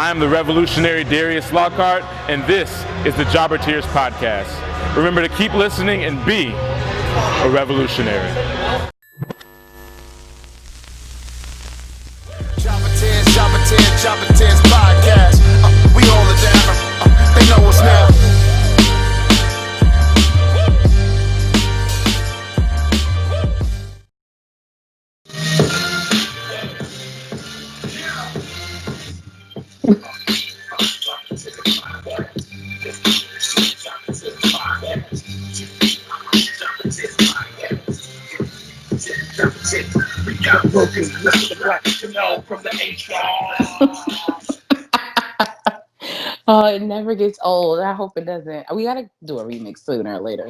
I am the revolutionary Darius Lockhart, and this is the Jobber Tears Podcast. Remember to keep listening and be a revolutionary. Jobber Tears Podcast. We hold it down. They know us now. We got Wilkins, Mrblacc, you know, from the HR. Oh, it never gets old. I hope it doesn't. We gotta do a remix sooner or later.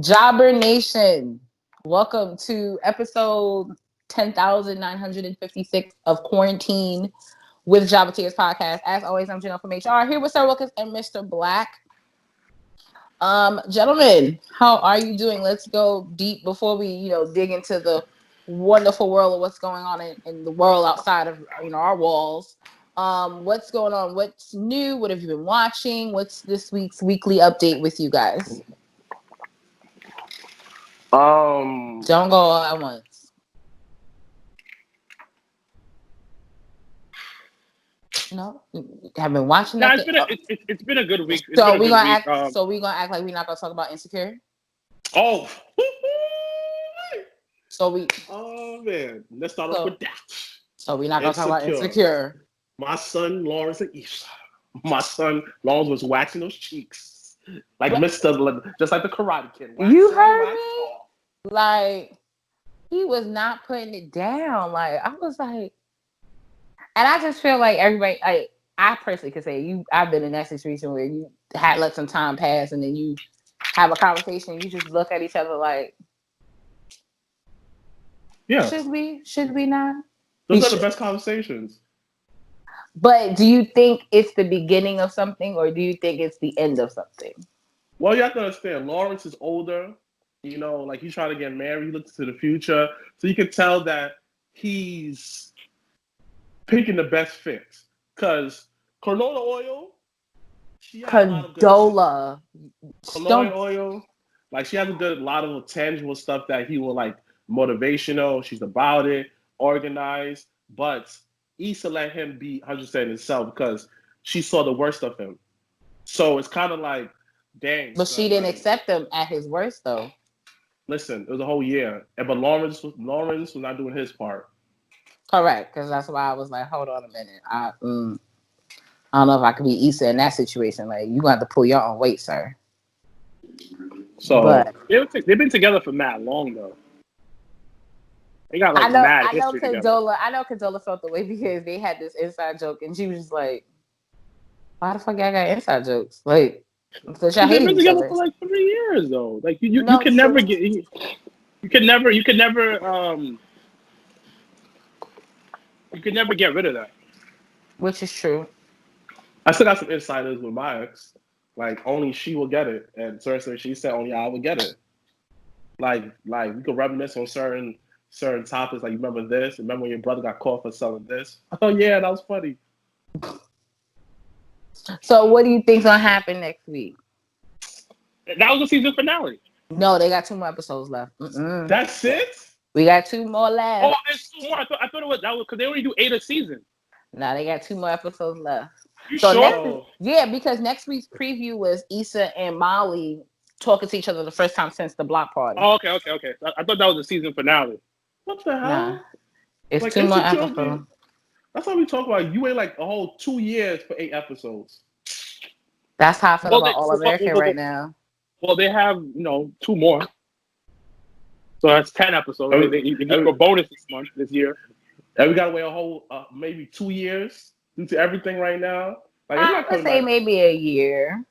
Jobber Nation, welcome to episode 10,956 of Quarantine with Jobber Tears Podcast. As always, I'm Janelle from HR, here with Sir Wilkins and Mrblacc. Gentlemen, how are you doing? Let's go deep before we, dig into the wonderful world of what's going on in the world outside of, our walls. What's going on? What's new? What have you been watching? What's this week's weekly update with you guys? Don't go all at once. No, have been watching that. It's been a good week. So we're gonna act. So we're gonna act like we're not gonna talk about Insecure. Oh. Oh man, let's start off with that. So we're not gonna talk about Insecure. My son Lawrence and Isha. My son Lawrence was waxing those cheeks like Mr. Just like the Karate Kid. You heard me? Like he was not putting it down. Like I was like. And I just feel like everybody, like I personally could say, I've been in that situation where you had let some time pass, and then you have a conversation. You just look at each other like, yeah, should we not? Those are the best conversations. But do you think it's the beginning of something, or do you think it's the end of something? Well, you have to understand, Lawrence is older. Like he's trying to get married. He looks to the future, so you can tell that he's picking the best fix, because canola oil. Condola. Canola oil. Like she has a lot of tangible stuff that he will like motivational. She's about it, organized. But Issa let him be 100% himself because she saw the worst of him. So it's kind of like, dang. But she didn't accept him at his worst though. Listen, it was a whole year, but Lawrence was not doing his part. Correct, because that's why I was like, hold on a minute. I don't know if I could be Issa in that situation. Like, you got to pull your own weight, sir. So they've been together for mad long, though. They got like mad history together. I know Condola felt the way because they had this inside joke, and she was just like, "Why the fuck y'all got inside jokes?" Like, so y'all they've hate been each together other for like 3 years, though. Like you can never get. You can never get rid of that. Which is true. I still got some insiders with my ex. Like, only she will get it. And seriously, she said only I will get it. Like we could reminisce on certain topics. Like, you remember this? Remember when your brother got caught for selling this? Oh, yeah, that was funny. So what do you think's going to happen next week? That was the season finale. No, they got 2 more episodes left. Mm-mm. That's it? We got 2 more left. Oh, there's 2 more. I thought it was that because they only do 8 a season. Nah, they got 2 more episodes left. You sure? Because next week's preview was Issa and Molly talking to each other the first time since the block party. Oh, okay. I thought that was the season finale. What the hell? Nah, it's like 2 more episodes. That's what we talk about. You wait like a whole 2 years for 8 episodes. That's how I feel about All American right now. Well, they have 2 more. So that's 10 episodes. They give a bonus this year. And we gotta wait a whole maybe 2 years due to everything right now. Like, I would say maybe a year.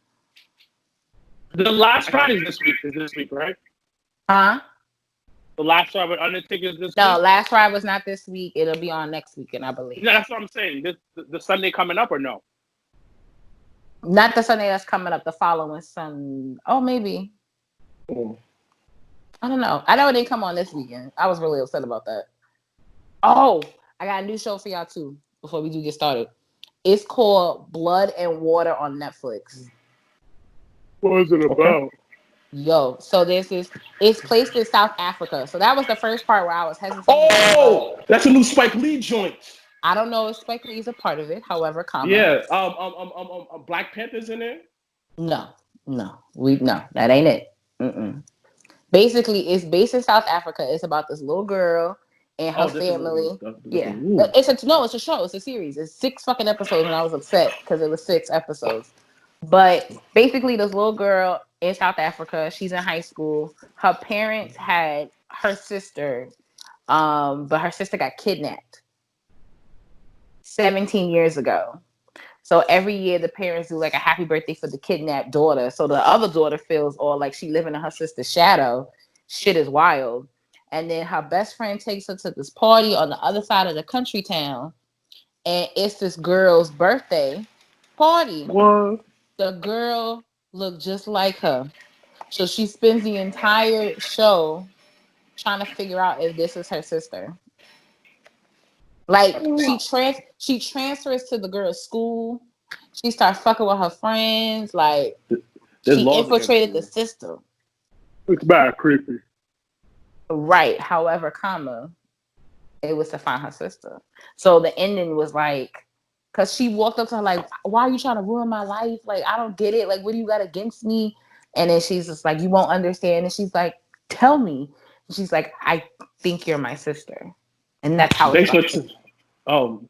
The last Friday is this week, right? Huh? The last Friday with Undertaker is this week? No, last Friday was not this week. It'll be on next weekend, I believe. No, that's what I'm saying. The Sunday coming up or no? Not the Sunday that's coming up. The following Sunday. Oh, maybe. Oh. I don't know. I know it didn't come on this weekend. I was really upset about that. Oh, I got a new show for y'all too before we do get started. It's called Blood and Water on Netflix. What is it about? Yo, so it's placed in South Africa. So that was the first part where I was hesitant. Oh, that's a new Spike Lee joint. I don't know if Spike Lee is a part of it. However, Yeah. Black Panther's in there. no, that ain't it. Mm-mm. Basically, it's based in South Africa. It's about this little girl and her family. Yeah, it's a show. It's a series. It's 6 fucking episodes, and I was upset because it was 6 episodes. But basically, this little girl in South Africa, she's in high school. Her parents had her sister, but her sister got kidnapped 17 years ago. So every year the parents do like a happy birthday for the kidnapped daughter. So the other daughter feels all like she living in her sister's shadow. Shit is wild. And then her best friend takes her to this party on the other side of the country town. And it's this girl's birthday party. What? The girl looked just like her. So she spends the entire show trying to figure out if this is her sister. Like she transfers to the girl's school. She starts fucking with her friends. Like she infiltrated the system. It's bad, creepy. Right. However, it was to find her sister. So the ending was like, because she walked up to her like, why are you trying to ruin my life? Like, I don't get it. Like, what do you got against me? And then she's just like, you won't understand. And she's like, tell me. And she's like, I think you're my sister. And that's how it started.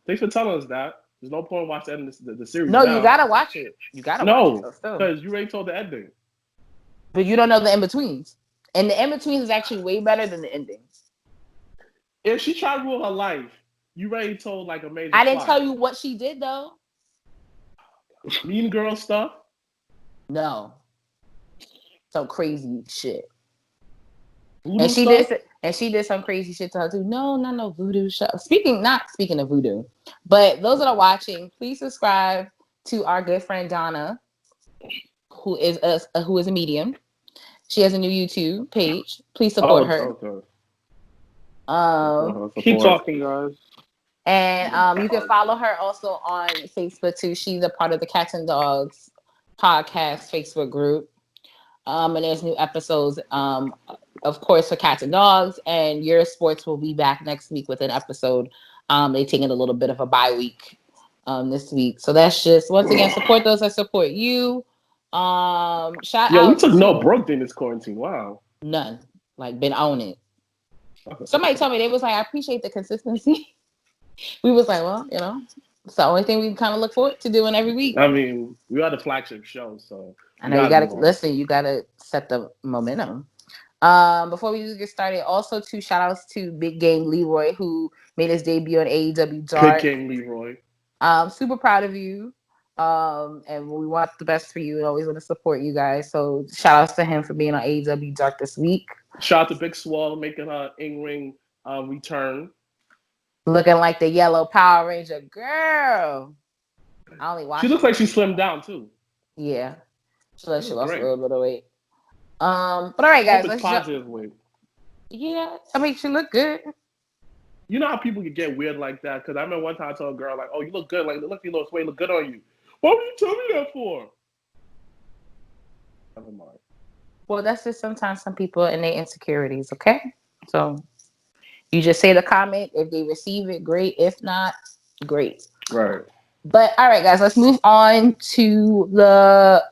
Thanks for telling us that. There's no point in watching the series. No, now. you gotta watch it. You gotta watch it. Because you already told the ending. But you don't know the in-betweens. And the in-betweens is actually way better than the endings. If she tried to rule her life, you already told like a major I didn't plot. tell you what she did though. Mean girl stuff? No. Some crazy shit. Voodoo and she stuff? did some crazy shit to her too. No voodoo show. Not speaking of voodoo, but those that are watching, please subscribe to our good friend Donna, who is a medium. She has a new YouTube page. Please support her. Okay. Keep talking, guys. And you can follow her also on Facebook too. She's a part of the Cats and Dogs podcast Facebook group. And there's new episodes, of course, for Cats and Dogs. And Your Sports will be back next week with an episode. They're taking a little bit of a bye week this week. So that's just, once again, support those that support you. Shout out. We took no break during this quarantine. Wow. None. Like, been on it. Somebody told me, they was like, I appreciate the consistency. We was like, well, it's the only thing we kind of look forward to doing every week. I mean, we are the flagship show, so I know you gotta listen. You gotta set the momentum. Before we just get started, also 2 shout outs to Big Game Leroy, who made his debut on AEW Dark. Big Game Leroy. Super proud of you. And we want the best for you and always want to support you guys. So shout outs to him for being on AEW Dark this week. Shout out to Big Swole making her in-ring return. Looking like the yellow Power Ranger girl. I only watched. She looks like she slimmed down too. Yeah. She lost a little bit of weight. But all right, guys. Let's positive weight. Yeah, I mean, she looked good. You know how people can get weird like that? Because I remember one time I told a girl, like, oh, you look good. Like, look, you lost weight. Look good on you. What would you tell me that for? Never mind. Well, that's just sometimes some people and their insecurities, okay? So you just say the comment. If they receive it, great. If not, great. Right. But all right, guys, let's move on to the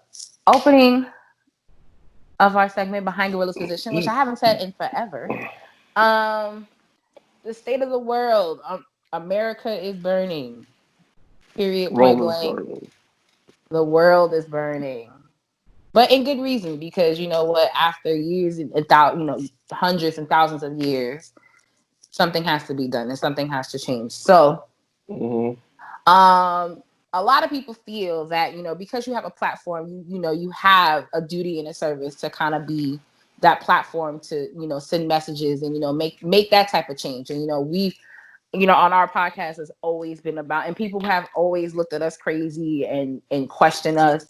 opening of our segment, Behind Gorilla's Position, which I haven't said in forever. The state of the world. America is burning. Period. Point blank. The world is burning. But in good reason, because you know what? After years and hundreds and thousands of years, something has to be done and something has to change. So, a lot of people feel that because you have a platform, you have a duty and a service to kind of be that platform to send messages and make that type of change. And we've on our podcast has always been about, and people have always looked at us crazy and questioned us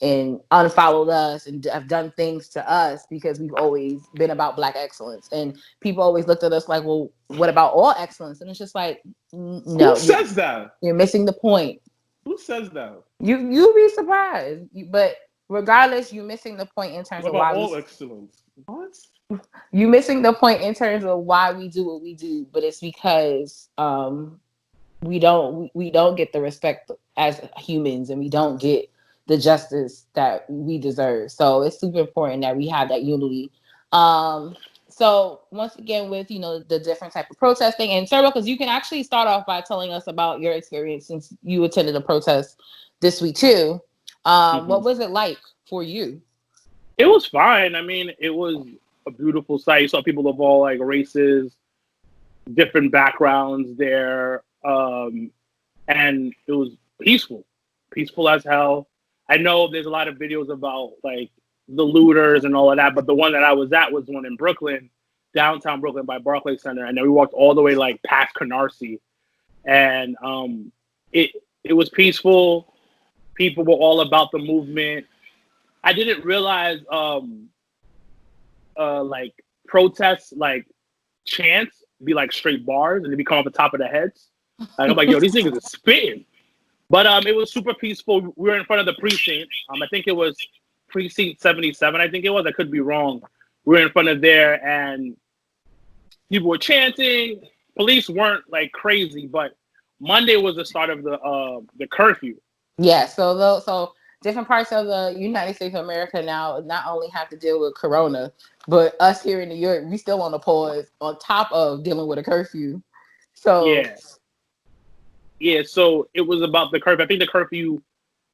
and unfollowed us and have done things to us because we've always been about Black excellence. And people always looked at us like, well, what about all excellence? And it's just like, no. Who says that? You're missing the point. Who says that? You'll be surprised. But regardless, you're missing the point in terms What of about why all we. excellence? What? You're missing the point in terms of why we do what we do, but it's because we don't get the respect as humans, and we don't get the justice that we deserve. So it's super important that we have that unity. So once again, with the different type of protesting, and Sarah, because you can actually start off by telling us about your experience since you attended a protest this week too. What was it like for you? It was fine. I mean, it was a beautiful sight. You saw people of all like races, different backgrounds there, and it was peaceful as hell. I know there's a lot of videos about like the looters and all of that, but the one that I was at was one in Brooklyn, downtown Brooklyn by Barclays Center, and then we walked all the way like past Canarsie, and it was peaceful. People were all about the movement. I didn't realize like protests like chants be like straight bars and they be coming off the top of their heads. Like, I'm like, yo, these niggas are spitting. But it was super peaceful. We were in front of the precinct. I think it was precinct 77. I think it was. I could be wrong. We were in front of there, and people were chanting. Police weren't like crazy, but Monday was the start of the curfew. Yeah. So different parts of the United States of America now not only have to deal with Corona, but us here in New York, we still on a pause on top of dealing with a curfew. So yeah. So it was about the curfew. I think the curfew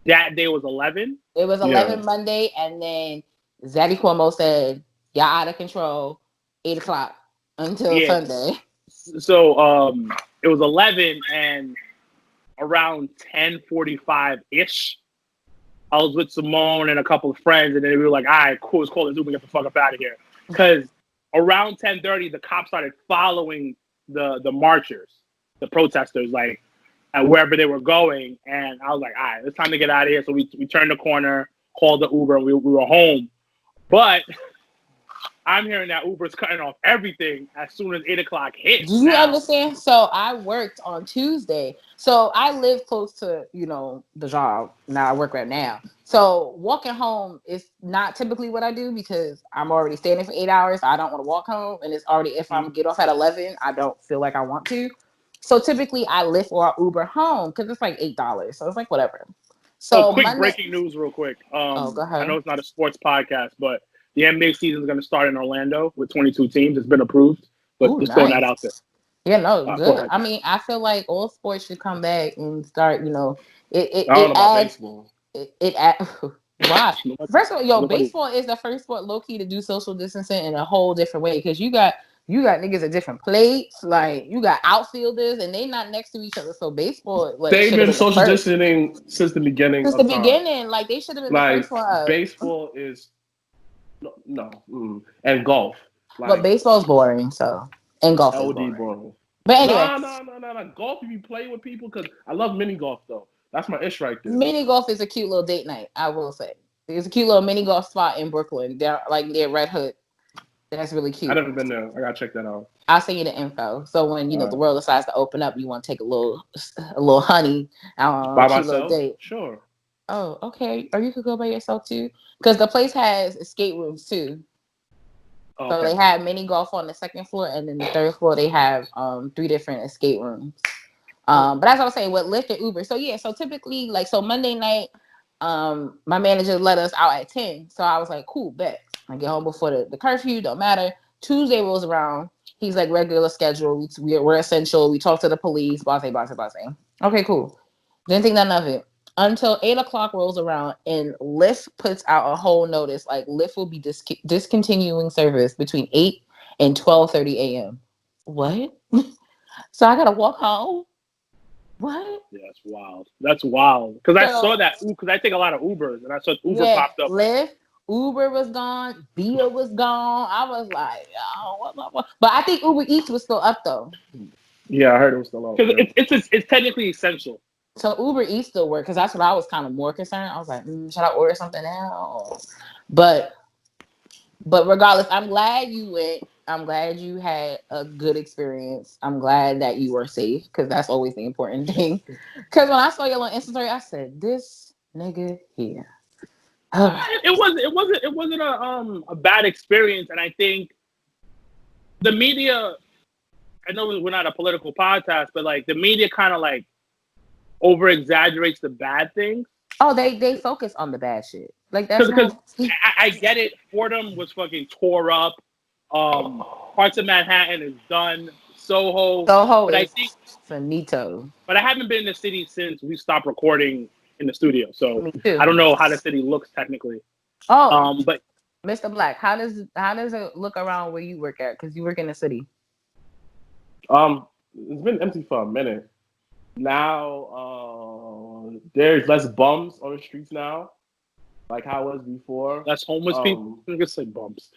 that day was 11. It was 11 Monday, and then Zaddy Cuomo said, "Y'all out of control." 8:00 until Sunday. So it was 11, and around 10:45 ish. I was with Simone and a couple of friends, and then we were like, all right, cool, let's call this Uber, get the fuck up out of here. Because around 10:30, the cops started following the marchers, the protesters, like, at wherever they were going. And I was like, all right, it's time to get out of here. So we turned the corner, called the Uber, and we were home. But I'm hearing that Uber's cutting off everything as soon as 8:00 hits. Do you understand? So I worked on Tuesday. So I live close to, the job. Now I work right now. So walking home is not typically what I do because I'm already standing for 8 hours. I don't want to walk home. And it's already, if I'm get off at 11, I don't feel like I want to. So typically I Lyft or Uber home because it's like $8. So it's like whatever. So quick breaking news real quick. Go ahead. I know it's not a sports podcast, but the NBA season is going to start in Orlando with 22 teams. It's been approved, but just throwing that out there. Yeah, no, good. I mean, I feel like all sports should come back and start. I don't know about baseball. Why? First of all, baseball is the first sport low key to do social distancing in a whole different way because you got niggas at different plates, like you got outfielders and they not next to each other. So baseball, like, they've been social distancing since the beginning. Like they should have been the first one. Baseball is and golf. But baseball's boring, so and golf is boring. But anyway, no. Golf, if you play with people, because I love mini golf though. That's my ish right there. Mini golf is a cute little date night. I will say, there's a cute little mini golf spot in Brooklyn. They're like near Red Hood. That's really cute. I've never been there. I gotta check that out. I'll send you the info. So when the world decides to open up, you want to take a little honey by myself. Date. Sure. Oh, okay. Or you could go by yourself too, because the place has escape rooms too. Oh, so they have mini golf on the second floor, and then the third floor they have 3 different escape rooms. But as I was saying, with Lyft and Uber. So yeah, so typically Monday night, my manager let us out at 10. So I was like, cool, bet. I get home before the curfew, don't matter. Tuesday rolls around. He's like regular schedule. We're essential. We talk to the police. Base. Okay, cool. Didn't think none of it. Until 8:00 rolls around and Lyft puts out a whole notice like Lyft will be discontinuing service between 8 and 12:30 a.m. What? So I gotta walk home? What? Yeah, that's wild. Because I saw that because I take a lot of Ubers and I saw Uber popped up. Lyft, Uber was gone, Bia was gone. I was like, oh, what? But I think Uber Eats was still up though. Yeah, I heard it was still up. Because it's technically essential. So Uber Eats still work because that's what I was kind of more concerned. I was like, should I order something else? But regardless, I'm glad you went. I'm glad you had a good experience. I'm glad that you were safe because that's always the important thing. Because when I saw your little Insta story, I said, "This nigga here." It wasn't a bad experience, and I think the media. I know we're not a political podcast, but like the media kind of like over exaggerates the bad things. Oh, they focus on the bad shit. Like that's Because not. I get it. Fordham was fucking tore up. Parts of Manhattan is done. Soho. Soho But I is think, finito. but I haven't been in the city since we stopped recording in the studio, so Me too. I don't know how the city looks technically. Oh, But MrBlacc, how does it look around where you work at? Because you work in the city. It's been empty for a minute. Now, there's less bums on the streets now, like how it was before. that's homeless people. I guess like bumps.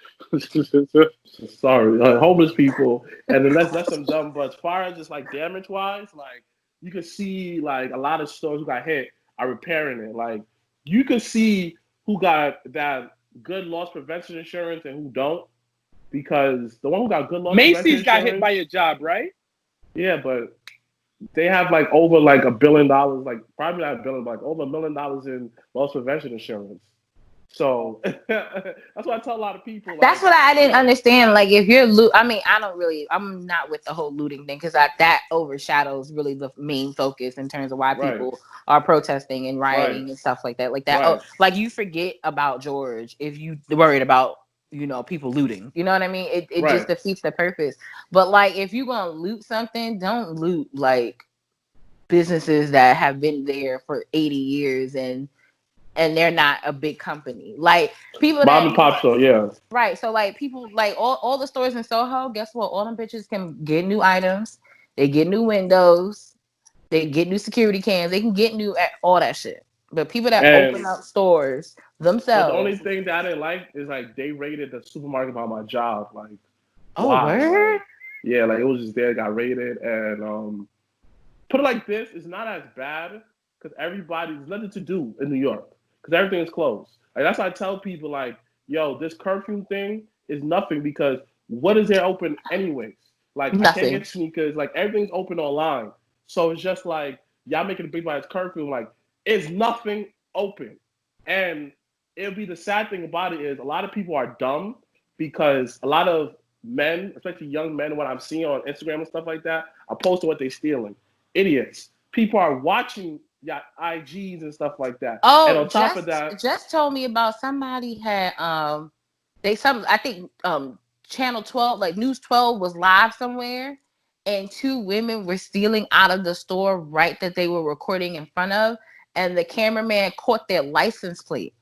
Sorry, homeless people, and then that's some dumb. But as far as just like damage wise, like you can see like a lot of stores who got hit are repairing it. Like you can see who got that good loss prevention insurance and who don't, because the one who got good loss Macy's prevention got insurance, hit by a job, right? yeah, but they have like over like $1 billion, like probably not $1 billion, but like over $1 million in loss prevention insurance. So that's what I tell a lot of people. Like, That's what I didn't understand. Like, if you're I mean, I'm not with the whole looting thing because that overshadows really the main focus in terms of why people are protesting and rioting and stuff like that. Like that. Right. Oh, like you forget about George if you worried about people looting. You know what I mean? It just defeats the purpose. But like, if you're gonna loot something, don't loot like businesses that have been there for 80 years and they're not a big company. Like people Mom that and pop store, yeah. right. So like people like all the stores in Soho, guess what? All them bitches can get new items, they get new windows, they get new security cams, they can get new all that shit. But people that open up stores themselves. But the only thing that I didn't like is like they raided the supermarket by my job. Like, oh, word? Like, yeah, like it was just there, got raided, and put it like this, it's not as bad because there's nothing to do in New York because everything is closed. Like that's why I tell people like, yo, this curfew thing is nothing because what is there open anyways? Like nothing. I can't get sneakers. Like everything's open online, so it's just like y'all making a big by its curfew. Like it's nothing open, and it'll be the sad thing about it is a lot of people are dumb because a lot of men, especially young men, what I'm seeing on Instagram and stuff like that, are posting what they're stealing. Idiots. People are watching your IGs and stuff like that. Oh, and on top of that, just told me about somebody had I think Channel 12, like News 12 was live somewhere, and two women were stealing out of the store right that they were recording in front of, and the cameraman caught their license plate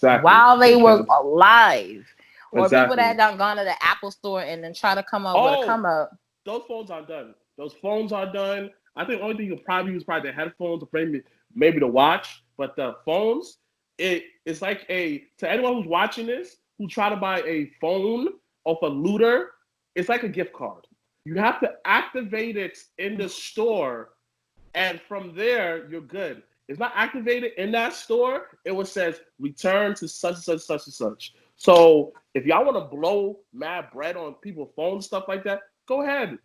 while they were alive. Or people that done gone to the Apple store and then try to come up with a come up. Those phones are done. Those phones are done. I think the only thing you could probably use the headphones or maybe the watch, but the phones, it's like to anyone who's watching this who try to buy a phone off a looter, it's like a gift card. You have to activate it in the store, and from there you're good. It's not activated in that store. It says return to such and such, such and such. So if y'all want to blow mad bread on people's phones, stuff like that, go ahead.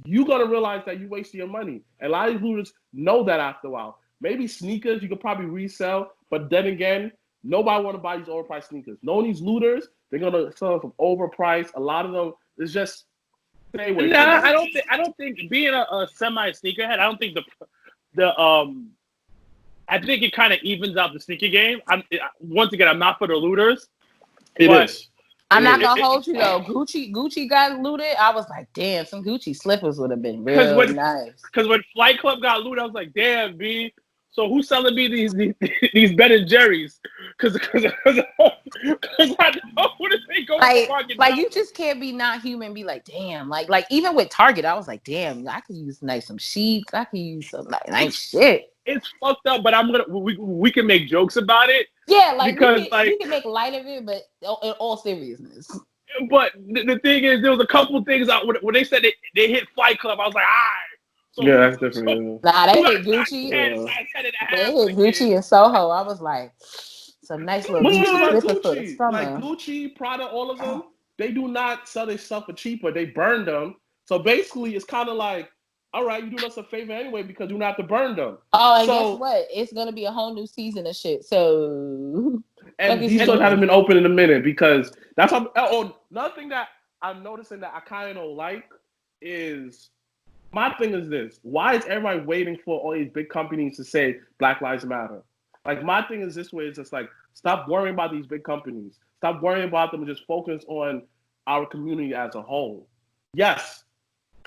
You're going to realize that you wasted your money. And a lot of looters know that after a while. Maybe sneakers you could probably resell, but then again, nobody want to buy these overpriced sneakers. Knowing these looters, they're going to sell them overpriced. A lot of them is just stay away. Nah, I don't think being a semi sneakerhead, I don't think I think it kind of evens out the sneaker game. Once again, I'm not for the looters. It is. I'm not gonna hold you though. Gucci got looted. I was like, damn, some Gucci slippers would have been real nice. Because when Flight Club got looted, I was like, damn, B. So who's selling me these Ben and Jerry's? Because I know what if they go like you just can't be not human. Be like, damn, like even with Target, I was like, damn, I could use some sheets. I could use some nice shit. It's fucked up, but we can make jokes about it. Yeah, like we can make light of it, but in all seriousness. But the thing is, there was a couple things out when they said they hit Fight Club. I was like, all right. So, yeah, that's different. Nah, they hit Gucci. They hit Gucci and Soho. I was like, some nice little Gucci slippers for the summer. Like Gucci, Prada, all of them. they do not sell their stuff for cheaper. They burn them. So basically, it's kind of like, all right, you do us a favor anyway because you don't have to burn them. Oh, and So, guess what? It's gonna be a whole new season of shit. So, and these stores haven't been open in a minute because that's how. Oh, another thing that I'm noticing that I kind of don't like is my thing is this: why is everybody waiting for all these big companies to say Black Lives Matter? Like my thing is this way: it's just like stop worrying about these big companies, stop worrying about them, and just focus on our community as a whole. Yes.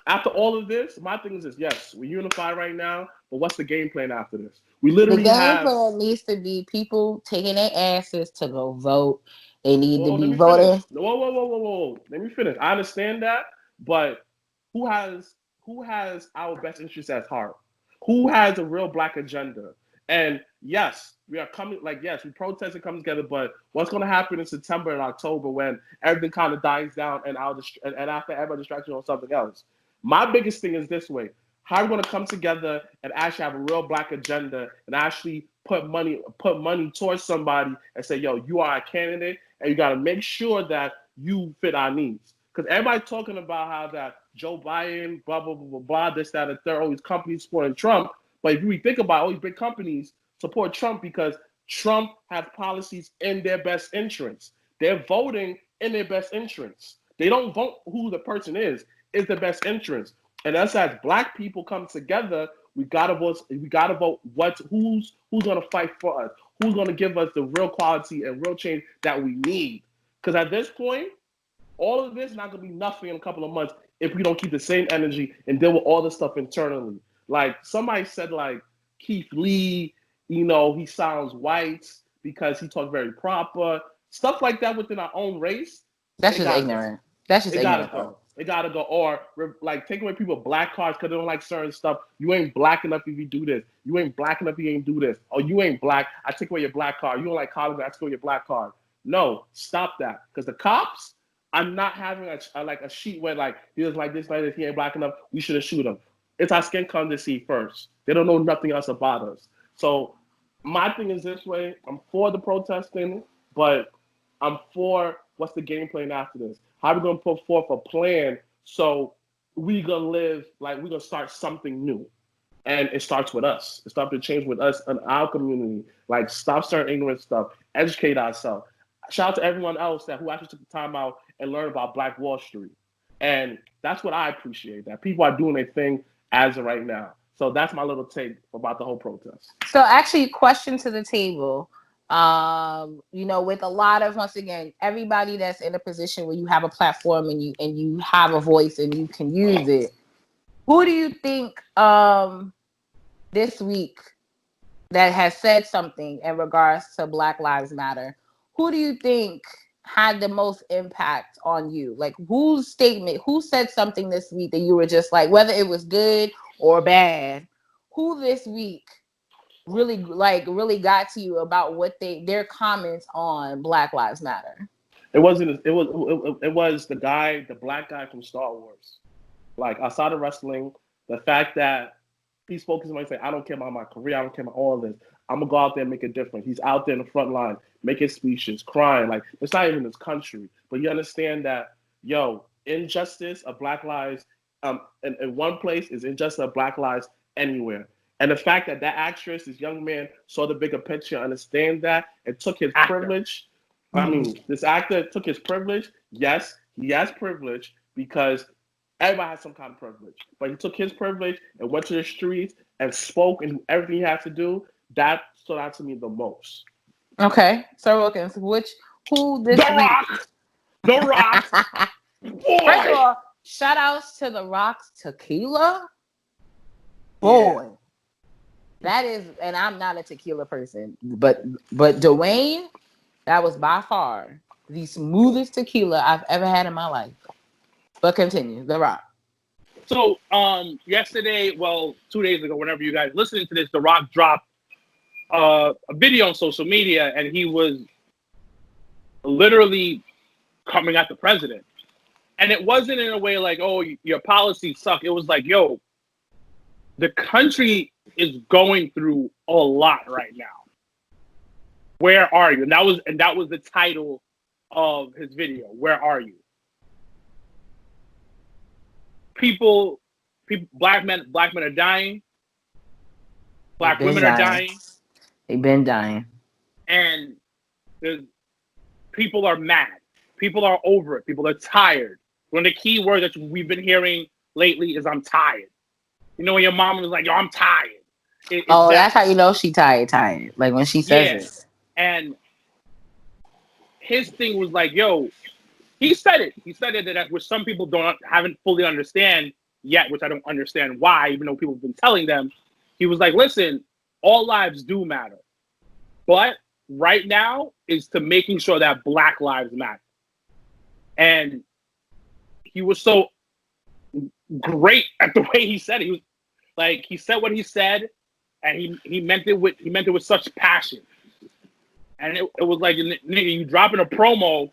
After all of this, my thing is this: yes, we're unified right now, but what's the game plan after this? We literally the game have. plan needs to be people taking their asses to go vote. They need to Let be me voting. finish. Whoa. Let me finish. I understand that, but who has our best interests at heart? Who has a real Black agenda? And yes, we are coming. Like yes, we protest and come together. But what's going to happen in September and October when everything kind of dies down and after everybody distracted on something else? My biggest thing is this way: how are we going to come together and actually have a real Black agenda and actually put money towards somebody and say, yo, you are a candidate and you got to make sure that you fit our needs. Because everybody's talking about how that Joe Biden, blah, blah, blah, blah, blah, this, that, and third, all these companies supporting Trump. But if you think about it, all these big companies support Trump because Trump has policies in their best interests. They're voting in their best interests. They don't vote who the person is the best interest. And us as Black people come together, we gotta vote. We gotta vote. Who's gonna fight for us? Who's gonna give us the real quality and real change that we need? Because at this point, all of this is not gonna be nothing in a couple of months if we don't keep the same energy and deal with all the stuff internally. Like somebody said, like Keith Lee, he sounds white because he talks very proper. Stuff like that within our own race. That's just ignorant. That's just ignorant. It gotta go. Or like take away people Black cards because they don't like certain stuff. You ain't Black enough if you do this. You ain't Black enough if you ain't do this. Or you ain't Black. I take away your Black card. You don't like college. I take away your Black card. No, stop that. Because the cops, I'm not having a sheet where like he was like this, he ain't Black enough. We shouldn't shoot him. It's our skin color to see first. They don't know nothing else about us. So my thing is this way. I'm for the protesting, but I'm for what's the game plan after this. How are we going to put forth a plan so we're going to live, like we're going to start something new? And it starts with us. It starts to change with us and our community. Like stop certain ignorant stuff, educate ourselves. Shout out to everyone else who actually took the time out and learned about Black Wall Street. And that's what I appreciate, that people are doing their thing as of right now. So that's my little take about the whole protest. So actually, question to the table. With a lot of, once again, everybody that's in a position where you have a platform and you have a voice and you can use it. Who do you think this week that has said something in regards to Black Lives Matter? Who do you think had the most impact on you? Like who said something this week that you were just like, whether it was good or bad, who this week really got to you about what their comments on Black Lives Matter? It was the Black guy from Star Wars. Like outside of wrestling, the fact that he's focusing on saying, I don't care about my career, I don't care about all of this. I'm gonna go out there and make a difference. He's out there in the front line, making speeches, crying. Like it's not even his country, but you understand that, injustice of Black lives, in one place is injustice of Black lives anywhere. And the fact that actress, this young man, saw the bigger picture, understand that, and took his privilege. This actor took his privilege. Yes, he has privilege because everybody has some kind of privilege. But he took his privilege and went to the streets and spoke and everything he had to do. That stood out to me the most. Okay, so Wilkins, who this The week? Rock! The Rock! Boy! First of all, shout outs to The Rock's tequila. Boy. Yeah. That is, and I'm not a tequila person, but Dwayne, that was by far the smoothest tequila I've ever had in my life. But continue, The Rock. So yesterday, 2 days ago, whenever you guys listening to this, The Rock dropped a video on social media, and he was literally coming at the president. And it wasn't in a way like, oh, your policies suck. It was like, yo, the country is going through a lot right now. Where are you? And that was the title of his video. Where are you? black men are dying. Black women are dying. They've been dying. And people are mad. People are over it. People are tired. One of the key words that we've been hearing lately is "I'm tired." You know, when your mom was like, "Yo, I'm tired." That's how you know she tired. Like when she says it. And his thing was like, "Yo," he said it. He said it that which some people haven't fully understand yet, which I don't understand why, even though people have been telling them. He was like, "Listen, all lives do matter, but right now is to making sure that Black lives matter." And he was so great at the way he said it. He was like, he said what he said, and he meant it with such passion. And it was like, nigga, you dropping a promo,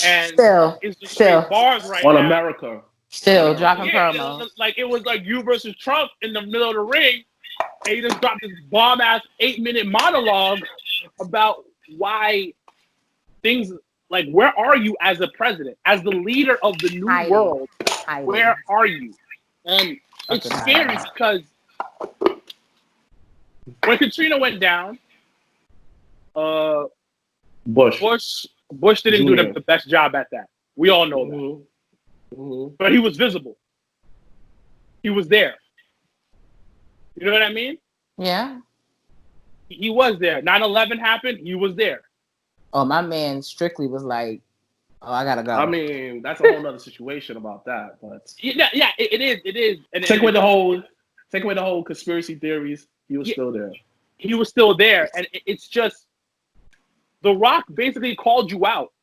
and it's just straight bars right on now. America. Still dropping promos. It was like you versus Trump in the middle of the ring, and he just dropped this bomb ass 8-minute monologue about why things like, where are you as a president, as the leader of the new world? Where are you? And it's scary because when Katrina went down, Bush didn't do the best job at that. We all know that. Mm-hmm. But he was visible. He was there. You know what I mean? Yeah. He was there. 9/11 happened. He was there. Oh, my man strictly was like, "Oh, I gotta go." I mean, that's a whole other situation about that. But yeah, it is. And take away the whole conspiracy theories. He was still there. He was still there, and it's just The Rock basically called you out.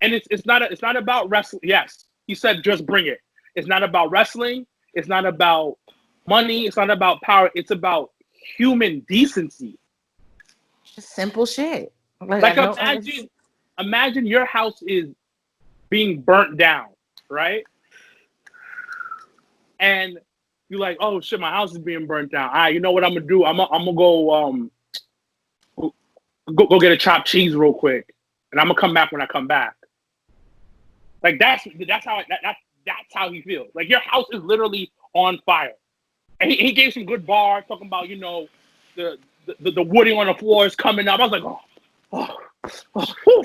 And it's not about wrestling. Yes, he said just bring it. It's not about wrestling. It's not about money. It's not about power. It's about human decency. Just simple shit. Like imagine your house is being burnt down, right? And you're like, "Oh shit, my house is being burnt down. All right, you know what I'm gonna do? I'm gonna go get a chopped cheese real quick, and I'm gonna come back when I come back." Like that's how he feels. Like your house is literally on fire. And he gave some good bars talking about, you know, the wooding on the floor is coming up. I was like, oh,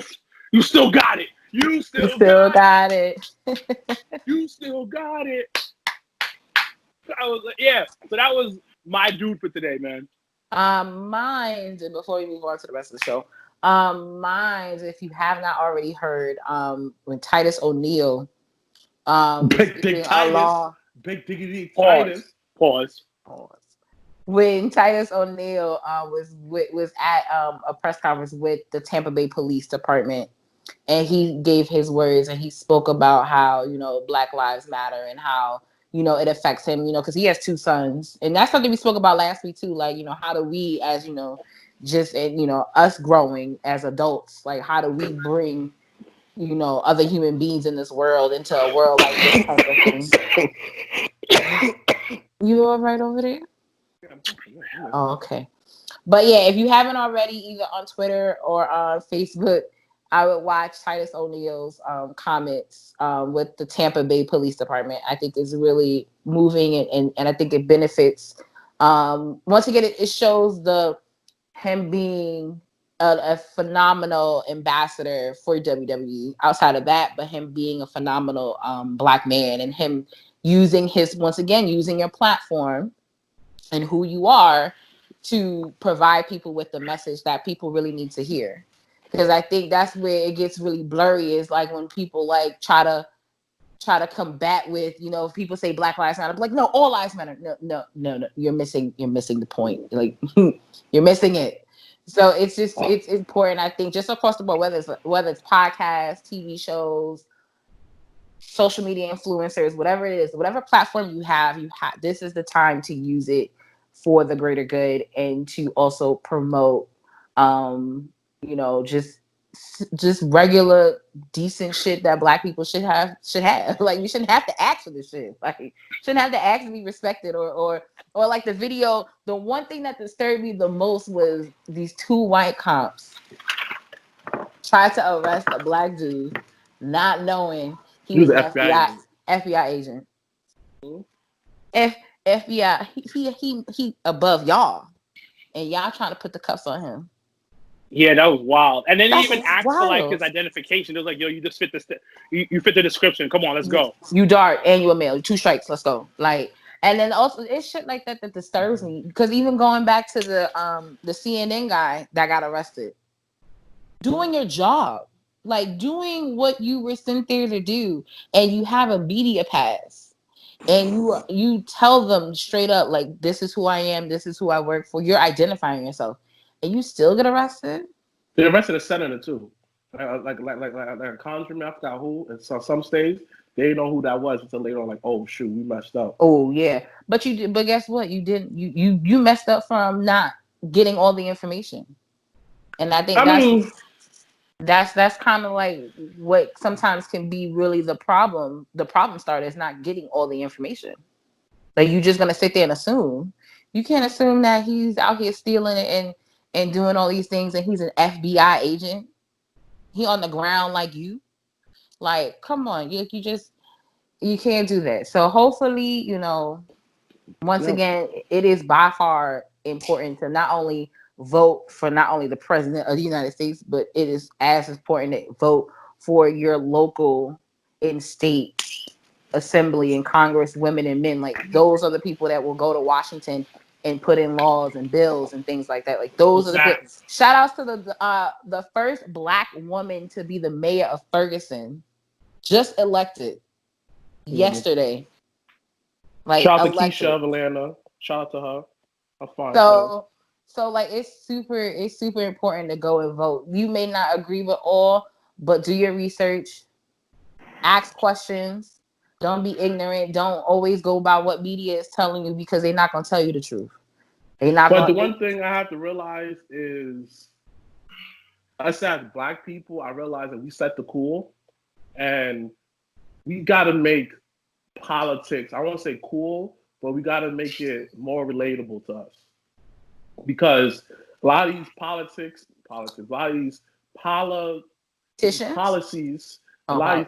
you still got it. You still got it. You still got it. I was like, yeah. So that was my dude for today, man. Mine, and before we move on to the rest of the show, mine, if you have not already heard, when Titus O'Neil, Big diggity Titus. Pause. When Titus O'Neil was at a press conference with the Tampa Bay Police Department, and he gave his words, and he spoke about how, you know, Black Lives Matter and how, you know, it affects him, you know, because he has 2 sons, and that's something we spoke about last week too. Like, you know, how do we, as you know, just, and you know, us growing as adults, like how do we bring, you know, other human beings in this world into a world like this type of thing? You all right over there? Oh, okay. But yeah, if you haven't already, either on Twitter or on Facebook, I would watch Titus O'Neil's comments with the Tampa Bay Police Department. I think it's really moving, and I think it benefits. Once again, it shows him being a phenomenal ambassador for WWE. Outside of that, but him being a phenomenal Black man, and him using your platform and who you are to provide people with the message that people really need to hear. Because I think that's where it gets really blurry, is like when people like try to combat with, you know, if people say Black Lives Matter, I'm like, no, all lives matter. No, you're missing the point. Like you're missing it. So it's important, I think, just across the board, whether it's podcasts, TV shows, social media influencers, whatever it is, whatever platform you have, this is the time to use it for the greater good, and to also promote, you know, just regular decent shit that Black people should have. Like, you shouldn't have to ask for this shit. Like, shouldn't have to ask to be respected, or like the video. The one thing that disturbed me the most was these 2 white cops tried to arrest a Black dude, not knowing He was an FBI agent. FBI agent. Mhm. FBI, he above y'all, and y'all trying to put the cuffs on him. Yeah, that was wild. And then he That's even asked for like wild. his identification. It was like, yo, you just fit this. You fit the description. Come on, let's go. You dart and you a male. 2 strikes. Let's go. Like, and then also it's shit like that disturbs me, because even going back to the CNN guy that got arrested, doing your job, like doing what you were sent there to do, and you have a media pass, and you tell them straight up, like, this is who I am, this is who I work for. You're identifying yourself, and you still get arrested. They arrested a senator too, like a congressman. I forgot who. And so some states they didn't know who that was until later on. Like, oh shoot, we messed up. Oh yeah, but you did. But guess what? You didn't. You messed up from not getting all the information, and I think that's kind of like what sometimes can be really the problem. The problem starter is not getting all the information. Like, you just gonna sit there and assume. You can't assume that he's out here stealing and doing all these things, and he's an FBI agent. He on the ground like you. Like, come on, you can't do that. So hopefully, once again, it is by far important to not only vote for not only the president of the United States, but it is as important to vote for your local and state assembly and Congress, women and men. Like, those are the people that will go to Washington and put in laws and bills and things like that. Like, those are the people. Shout outs to the first Black woman to be the mayor of Ferguson, just elected yesterday. Like, shout out to Keisha of Atlanta. Shout out to her. I'm fine. So like, it's super important to go and vote. You may not agree with all, but do your research, ask questions, don't be ignorant, don't always go by what media is telling you, because they're not gonna tell you the truth. But the one thing I have to realize is, us as Black people, I realize that we set the cool, and we gotta make politics, I won't say cool, but we got to make it more relatable to us, because a lot of these policies, a lot of these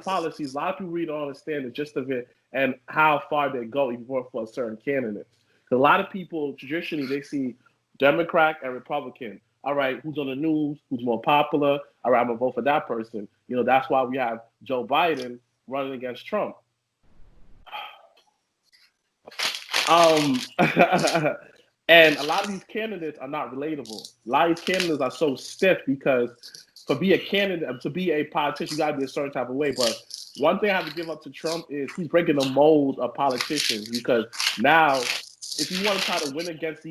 policies, a lot of people really don't understand the gist of it and how far they go even for a certain candidate. A lot of people traditionally, they see Democrat and Republican. All right, who's on the news? Who's more popular? All right, I'm gonna vote for that person. That's why we have Joe Biden running against Trump. And a lot of these candidates are not relatable. A lot of these candidates are so stiff, because to be a candidate, to be a politician, you got to be a certain type of way. But one thing I have to give up to Trump is he's breaking the mold of politicians, because now, if you want to try to win against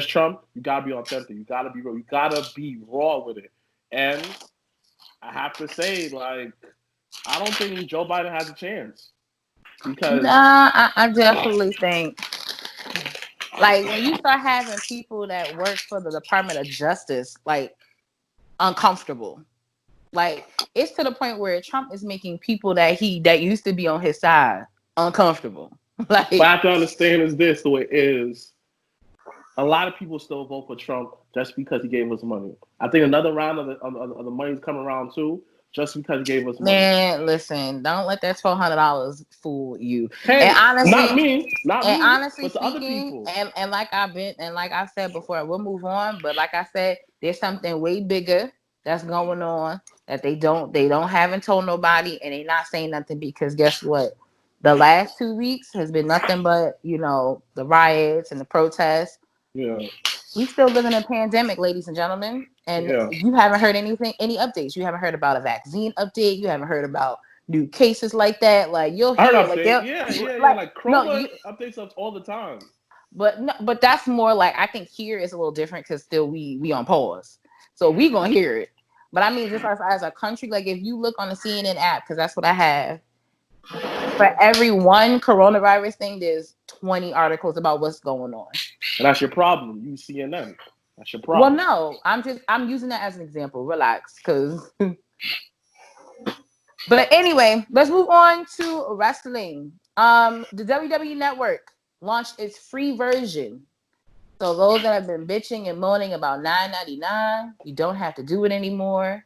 Trump, you got to be authentic. You got to be real. You got to be raw with it. And I have to say, like, I don't think Joe Biden has a chance. Because I definitely think, like, when you start having people that work for the Department of Justice, like, uncomfortable, like, it's to the point where Trump is making people that used to be on his side uncomfortable. Like, what I have to understand is this: the way it is, a lot of people still vote for Trump just because he gave us money. I think another round of the money's coming around too, just because he gave us money. Man, listen, don't let that $1,200 fool you. Hey, and honestly, not me, honestly but other speaking, people. and like I said before, we'll move on. But like I said, there's something way bigger that's going on that they haven't told nobody, and they're not saying nothing, because guess what? The last 2 weeks has been nothing but the riots and the protests. Yeah. We still live in a pandemic, ladies and gentlemen, and you haven't heard any updates. You haven't heard about a vaccine update. You haven't heard about new cases like that. Like, you'll hear, like, like Corona updates us all the time. But that's more like, I think here is a little different, because still we on pause, so we gonna hear it. But I mean, just as a country, like, if you look on the CNN app, because that's what I have, for every one coronavirus thing, there's 20 articles about what's going on. And that's your problem. You CNN. That's your problem. Well, no, I'm using that as an example. Relax, because. But anyway, let's move on to wrestling. The WWE Network launched its free version. So those that have been bitching and moaning about $9.99, you don't have to do it anymore.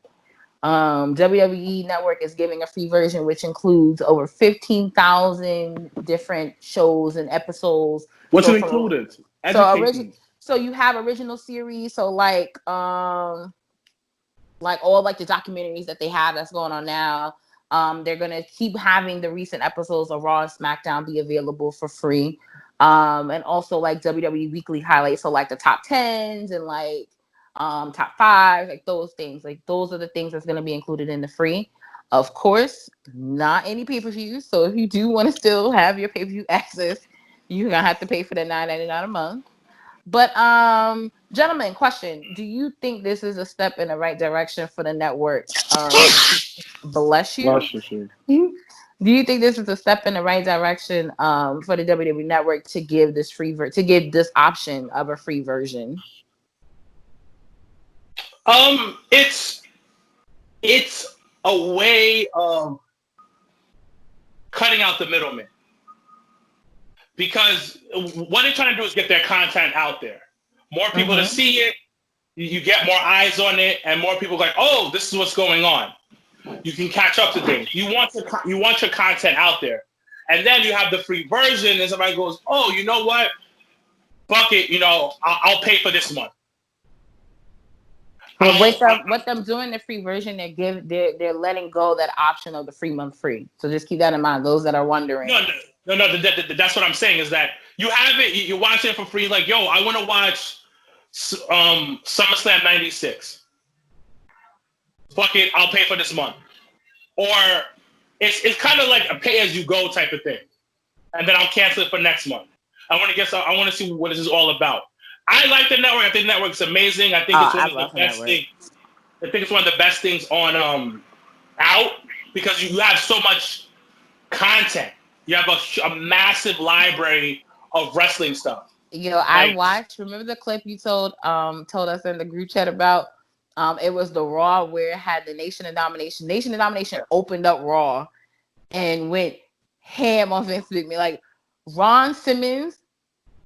WWE Network is giving a free version, which includes over 15,000 different shows and episodes. What's So it from included? so Educate original, me. so you have original series. So like all like the documentaries that they have that's going on now. They're gonna keep having the recent episodes of Raw and SmackDown be available for free. And also like WWE weekly highlights, so like the top 10s and like top 5, like those things. Like those are the things that's gonna be included in the free. Of course, not any pay-per-views. So if you do want to still have your pay-per-view access, you're gonna have to pay for the $9.99 a month. But gentlemen, question: do you think this is a step in the right direction for the network? Bless you. Bless you. Do you think this is a step in the right direction for the WWE Network to give this to give this option of a free version? It's a way of cutting out the middleman, because what they're trying to do is get their content out there, more people to see it. You get more eyes on it, and more people like, oh, this is what's going on. You can catch up to things. You want your content out there, and then you have the free version, and somebody goes, oh, you know what? Fuck it, I'll pay for this month. With them doing the free version, they're letting go that option of the free month free. So just keep that in mind. Those that are wondering. No. That's what I'm saying, is that you have it, you watch it for free. Like, yo, I want to watch SummerSlam '96. Fuck it, I'll pay for this month. Or it's kind of like a pay as you go type of thing, and then I'll cancel it for next month. I want to see what this is all about. I like the network. I think the network's amazing. I think it's one of the best things. I think it's one of the best things on out, because you have so much content. You have a massive library of wrestling stuff. I watched. Remember the clip you told us in the group chat about? It was the Raw where it had the Nation of Domination. Nation of Domination opened up Raw and went ham on Vince McMahon. Like Ron Simmons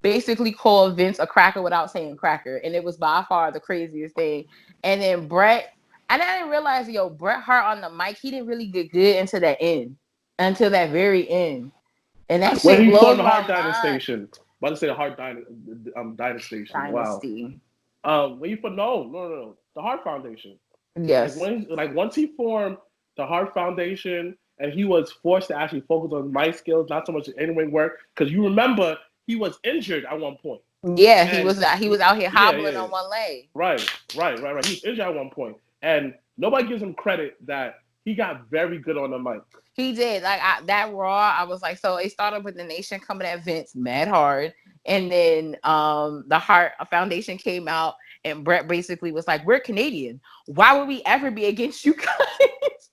basically called Vince a cracker without saying cracker, and it was by far the craziest thing. And then Bret, and I didn't realize, Bret Hart on the mic, he didn't really get good until that very end, and that shit blows my mind. Dynasty. About to say the Hart Dynasty. Wow. When you put no, the Hart Foundation. Yes. Once he formed the Hart Foundation, and he was forced to actually focus on mic skills, not so much in-ring work, because you remember he was injured at one point. Yeah, he was out here hobbling on one leg. Right. He was injured at one point, and nobody gives him credit that he got very good on the mic. He did. That Raw, I was like, so it started with the Nation coming at Vince mad hard, and then the Hart Foundation came out, and Bret basically was like, "We're Canadian. Why would we ever be against you guys?"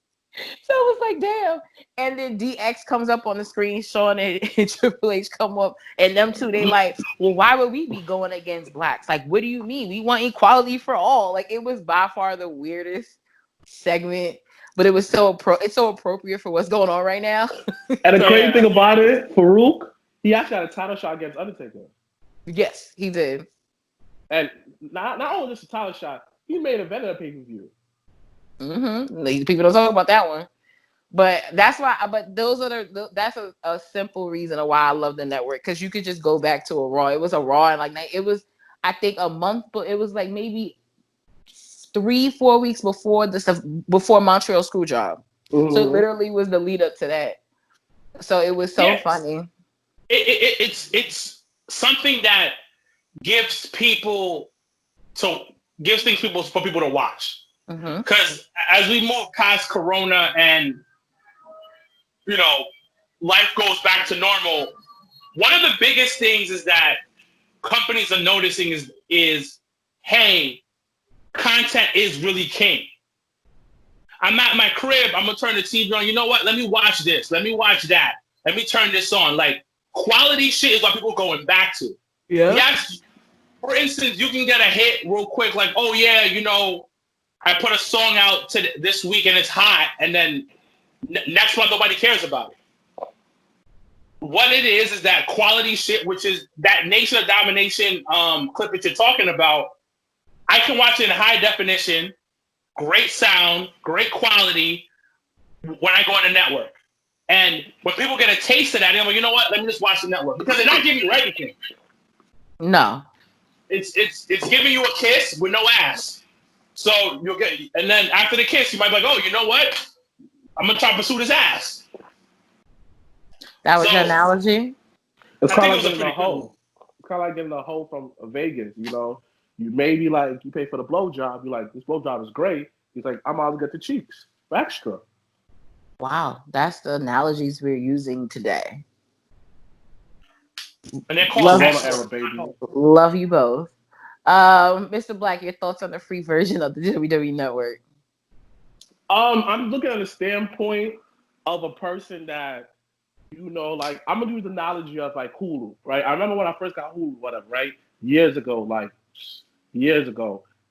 So it was like, damn. And then DX comes up on the screen, Shawn and Triple H come up, and them two, they like, well, why would we be going against blacks? Like, what do you mean? We want equality for all. Like, it was by far the weirdest segment, but it was it's so appropriate for what's going on right now. And the crazy thing about it, Farouk, he actually had a title shot against Undertaker. Yes, he did. And not only just a title shot, he made a event at a pay-per-view. People don't talk about that one, but that's why. But those are that's a simple reason of why I love the network, because you could just go back to a Raw. It was a Raw, and it was, I think, a month, but it was like maybe 3-4 weeks before before Montreal Screwjob. So it literally was the lead up to that. So it was so funny. It's something that gives people for people to watch. Because as we move past Corona and, life goes back to normal, one of the biggest things is that companies are noticing is, hey, content is really king. I'm at my crib, I'm going to turn the TV on. You know what? Let me watch this. Let me watch that. Let me turn this on. Like, quality shit is what people are going back to. Yeah. Yes. For instance, you can get a hit real quick, like, oh, yeah, I put a song out this week and it's hot, and then next month nobody cares about it. What it is that quality shit, which is that Nation of Domination clip that you're talking about. I can watch it in high definition. great sound, great quality when I go on the network. And when people get a taste of that, they're like, you know what? Let me just watch the network because they're not giving you everything. No. It's giving you a kiss with no ass. So you'll get, and then after the kiss, you might be like, oh, you know what? I'm gonna try to pursue this ass. That was your analogy? It's I kind think of it was like a getting a pretty good hoe. It's kind of like getting a hoe from Vegas. You know, you maybe like you pay for the blowjob. You're like, this blowjob is great. He's like, I'm out to get the cheeks for extra. Wow, that's the analogies we're using today. And they're called Love, era, baby. love you both. Mr. Black, your thoughts on the free version of the WWE Network? I'm looking at a standpoint of a person that, you know, like I'm gonna use the analogy of like Hulu, right? I remember when I first got Hulu, whatever, right? Years ago,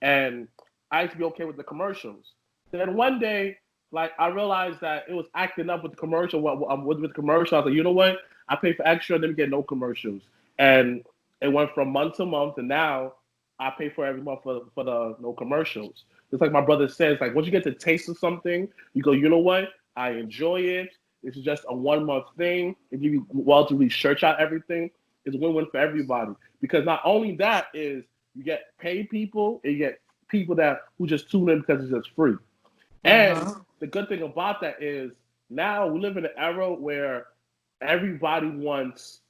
and I used to be okay with the commercials. Then one day, like I realized that it was acting up with the commercial. With the commercial, I was like, you know what? I pay for extra, and then get no commercials, and it went from month to month, and now I pay for every month for the no commercials. It's like my brother says, like once you get the taste of something, you go, you know what? I enjoy it. This is just a 1 month thing. If you well to research out everything, it's a win-win for everybody. Because not only that is you get paid people, and you get people that who just tune in because it's just free. And the good thing about that is now we live in an era where everybody wants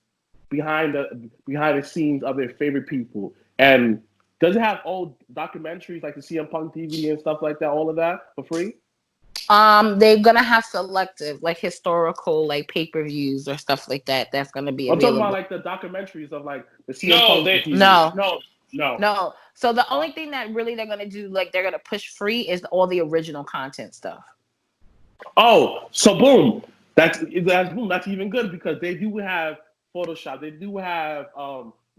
behind the scenes of their favorite people. And does it have old documentaries like the CM Punk TV and stuff like that, all of that for free? They're gonna have selective, like historical, like pay-per-views or stuff like that. That's gonna be I'm available. talking about like the documentaries of like the CM Punk TV. No. So the only thing that really they're gonna do, like they're gonna push free, is all the original content stuff. Oh, so boom, that's boom. That's even good because they do have Photoshop. They do have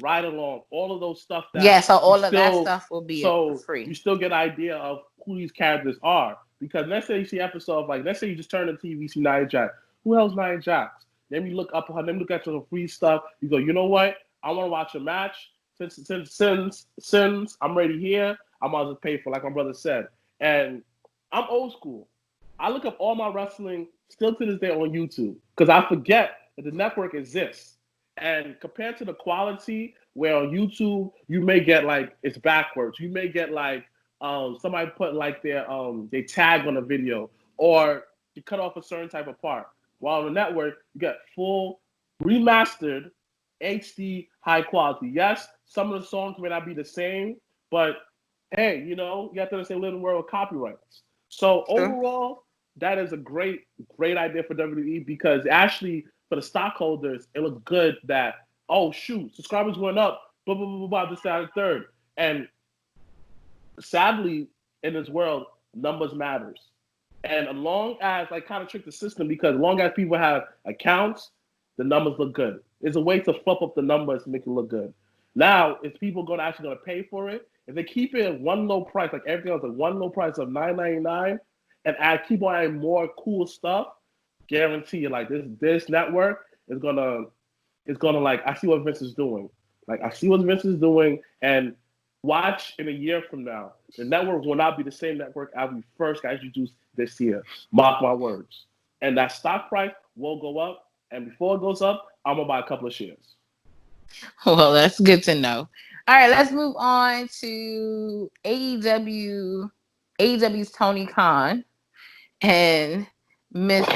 ride along, all of those stuff. That So all of that stuff will be free. You still get an idea of who these characters are. Because let's say you see episode like, let's say you just turn the TV, see Nia Jax. Who hell's Nia Jax? Then you look up her, then look at some free stuff. You go, you know what? I want to watch a match. Since I'm already here, I might as well pay for, like my brother said. And I'm old school. I look up all my wrestling still to this day on YouTube because I forget that the network exists. And compared to the quality, where on YouTube you may get like it's backwards. You may get like somebody put like their tag on a video, or you cut off a certain type of part. While on the network, you get full remastered HD high quality. Yes, some of the songs may not be the same, but hey, you know, you have to understand we live in a world of copyrights. So overall, that is a great idea for WWE because actually for the stockholders, it looks good that, oh shoot, subscribers went up, blah, blah, blah, blah, this, that, and third. And sadly, in this world, numbers matters. And as long as, like, kind of trick the system, because as long as people have accounts, the numbers look good. It's a way to fluff up the numbers to make it look good. Now, if people actually going to pay for it, if they keep it at one low price, like everything else, at one low price of $9.99, and keep on adding more cool stuff, guarantee you, like this network is gonna like, I see what Vince is doing. Like I see what Vince is doing, and watch in a year from now, the network will not be the same network as we first got introduced this year. Mark my words. And that stock price will go up, and before it goes up, I'm gonna buy a couple of shares. Well, that's good to know. All right, let's move on to AEW. AEW's Tony Khan and Miss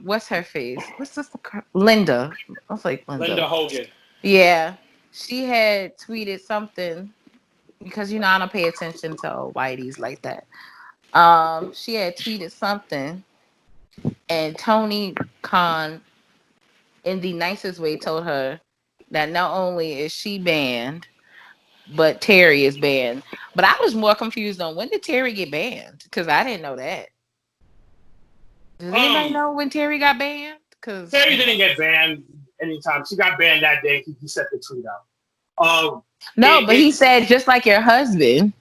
what's her face? What's this? Linda. I was like Linda Hogan. Yeah, she had tweeted something because I don't pay attention to whiteys like that. She had tweeted something, and Tony Khan, in the nicest way, told her that not only is she banned, but Terry is banned. But I was more confused on when did Terry get banned, because I didn't know that. Does anybody know when Terry got banned? Because Terry didn't get banned anytime. She got banned that day. He set the tweet out. But he said just like your husband.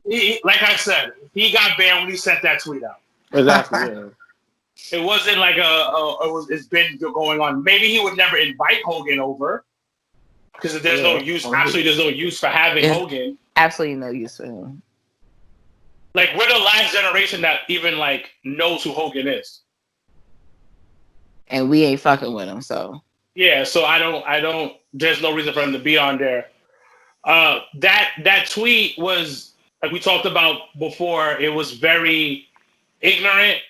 Like I said, he got banned when he sent that tweet out. Exactly. Yeah. It wasn't like it's been going on. Maybe he would never invite Hogan over because there's no use. Actually, there's no use for having Hogan. Absolutely no use for him. like we're the last generation that even like knows who Hogan is. And we ain't fucking with him, so. Yeah, so I don't. There's no reason for him to be on there. That tweet was, like we talked about before. It was very ignorant.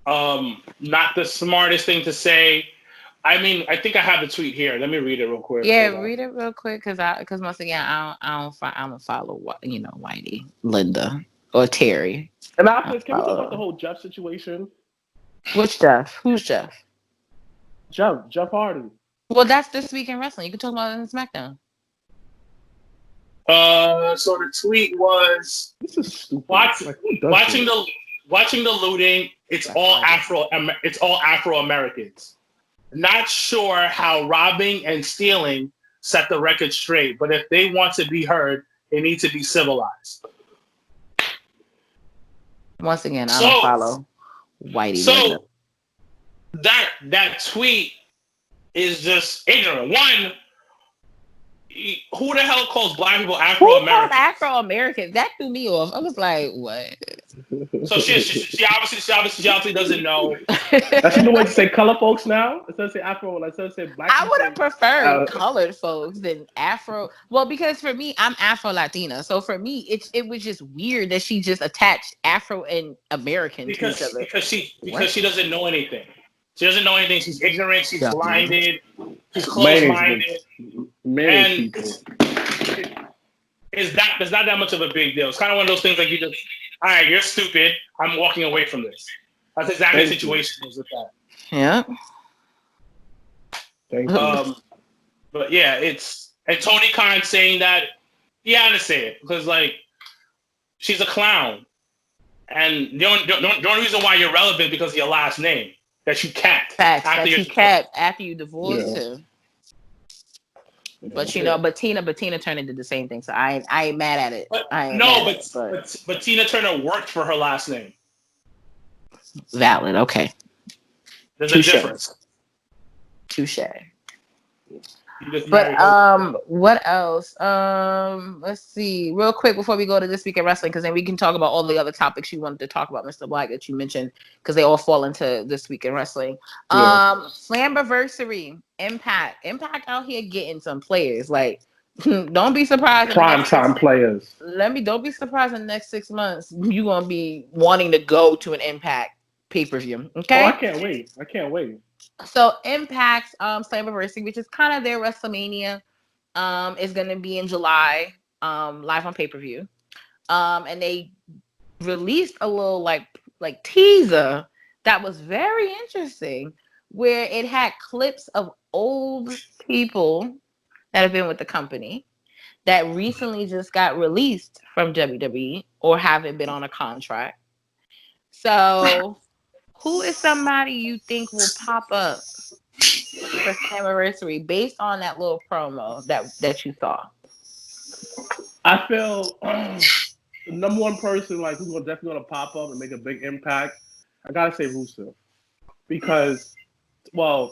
Not the smartest thing to say. I mean, I think I have the tweet here. Let me read it real quick. Yeah, read it real quick, because once again, I don't follow Whitey, Linda, or Terry. And after this, can we talk about the whole Jeff situation? Which Jeff? Who's Jeff? Jeff Hardy. Well, that's This Week in Wrestling. You can talk about it in SmackDown. So the tweet was, This is stupid. watching the looting. It's all Afro Americans. Not sure how robbing and stealing set the record straight, but if they want to be heard, they need to be civilized. Once again, I don't follow Whitey. So that tweet is just ignorant. One, who the hell calls black people Afro-Americans? Afro-Americans? That threw me off. I was like, what? So she obviously doesn't know. That's the way to say color folks now. Instead of say Afro, instead of say black. I would have preferred colored folks than Afro. Well, because for me, I'm Afro-Latina. So for me, it was just weird that she just attached Afro and American to each other. Because she doesn't know anything. She doesn't know anything. She's ignorant. She's blinded. She's closed-minded. And it's not that much of a big deal. It's kind of one of those things like you just, all right, you're stupid. I'm walking away from this. That's exactly the situation was with that. Yeah. Thank you. But yeah, and Tony Khan saying that he had to say it because like she's a clown, and the only reason why you're relevant is because of your last name that you kept. Facts, after you divorced him. But Tina turned into the same thing, so I ain't mad at it. But Tina Turner worked for her last name. Valid, okay. There's a difference. Touche. But what else? Let's see, real quick before we go to This Week in Wrestling, because then we can talk about all the other topics you wanted to talk about, Mr. Black, that you mentioned, because they all fall into This Week in Wrestling. Slammiversary, Impact out here getting some players. Like, don't be surprised. Prime time players. Don't be surprised in the next 6 months you're gonna be wanting to go to an Impact pay-per-view. Okay. Oh, I can't wait. So Impact's Slammiversary, which is kind of their WrestleMania, is going to be in July, live on pay-per-view. And they released a little like teaser that was very interesting, where it had clips of old people that have been with the company that recently just got released from WWE or haven't been on a contract. So who is somebody you think will pop up for Slammiversary based on that little promo that you saw? I feel the number one person like who's definitely gonna pop up and make a big impact. I gotta say Rusev, because I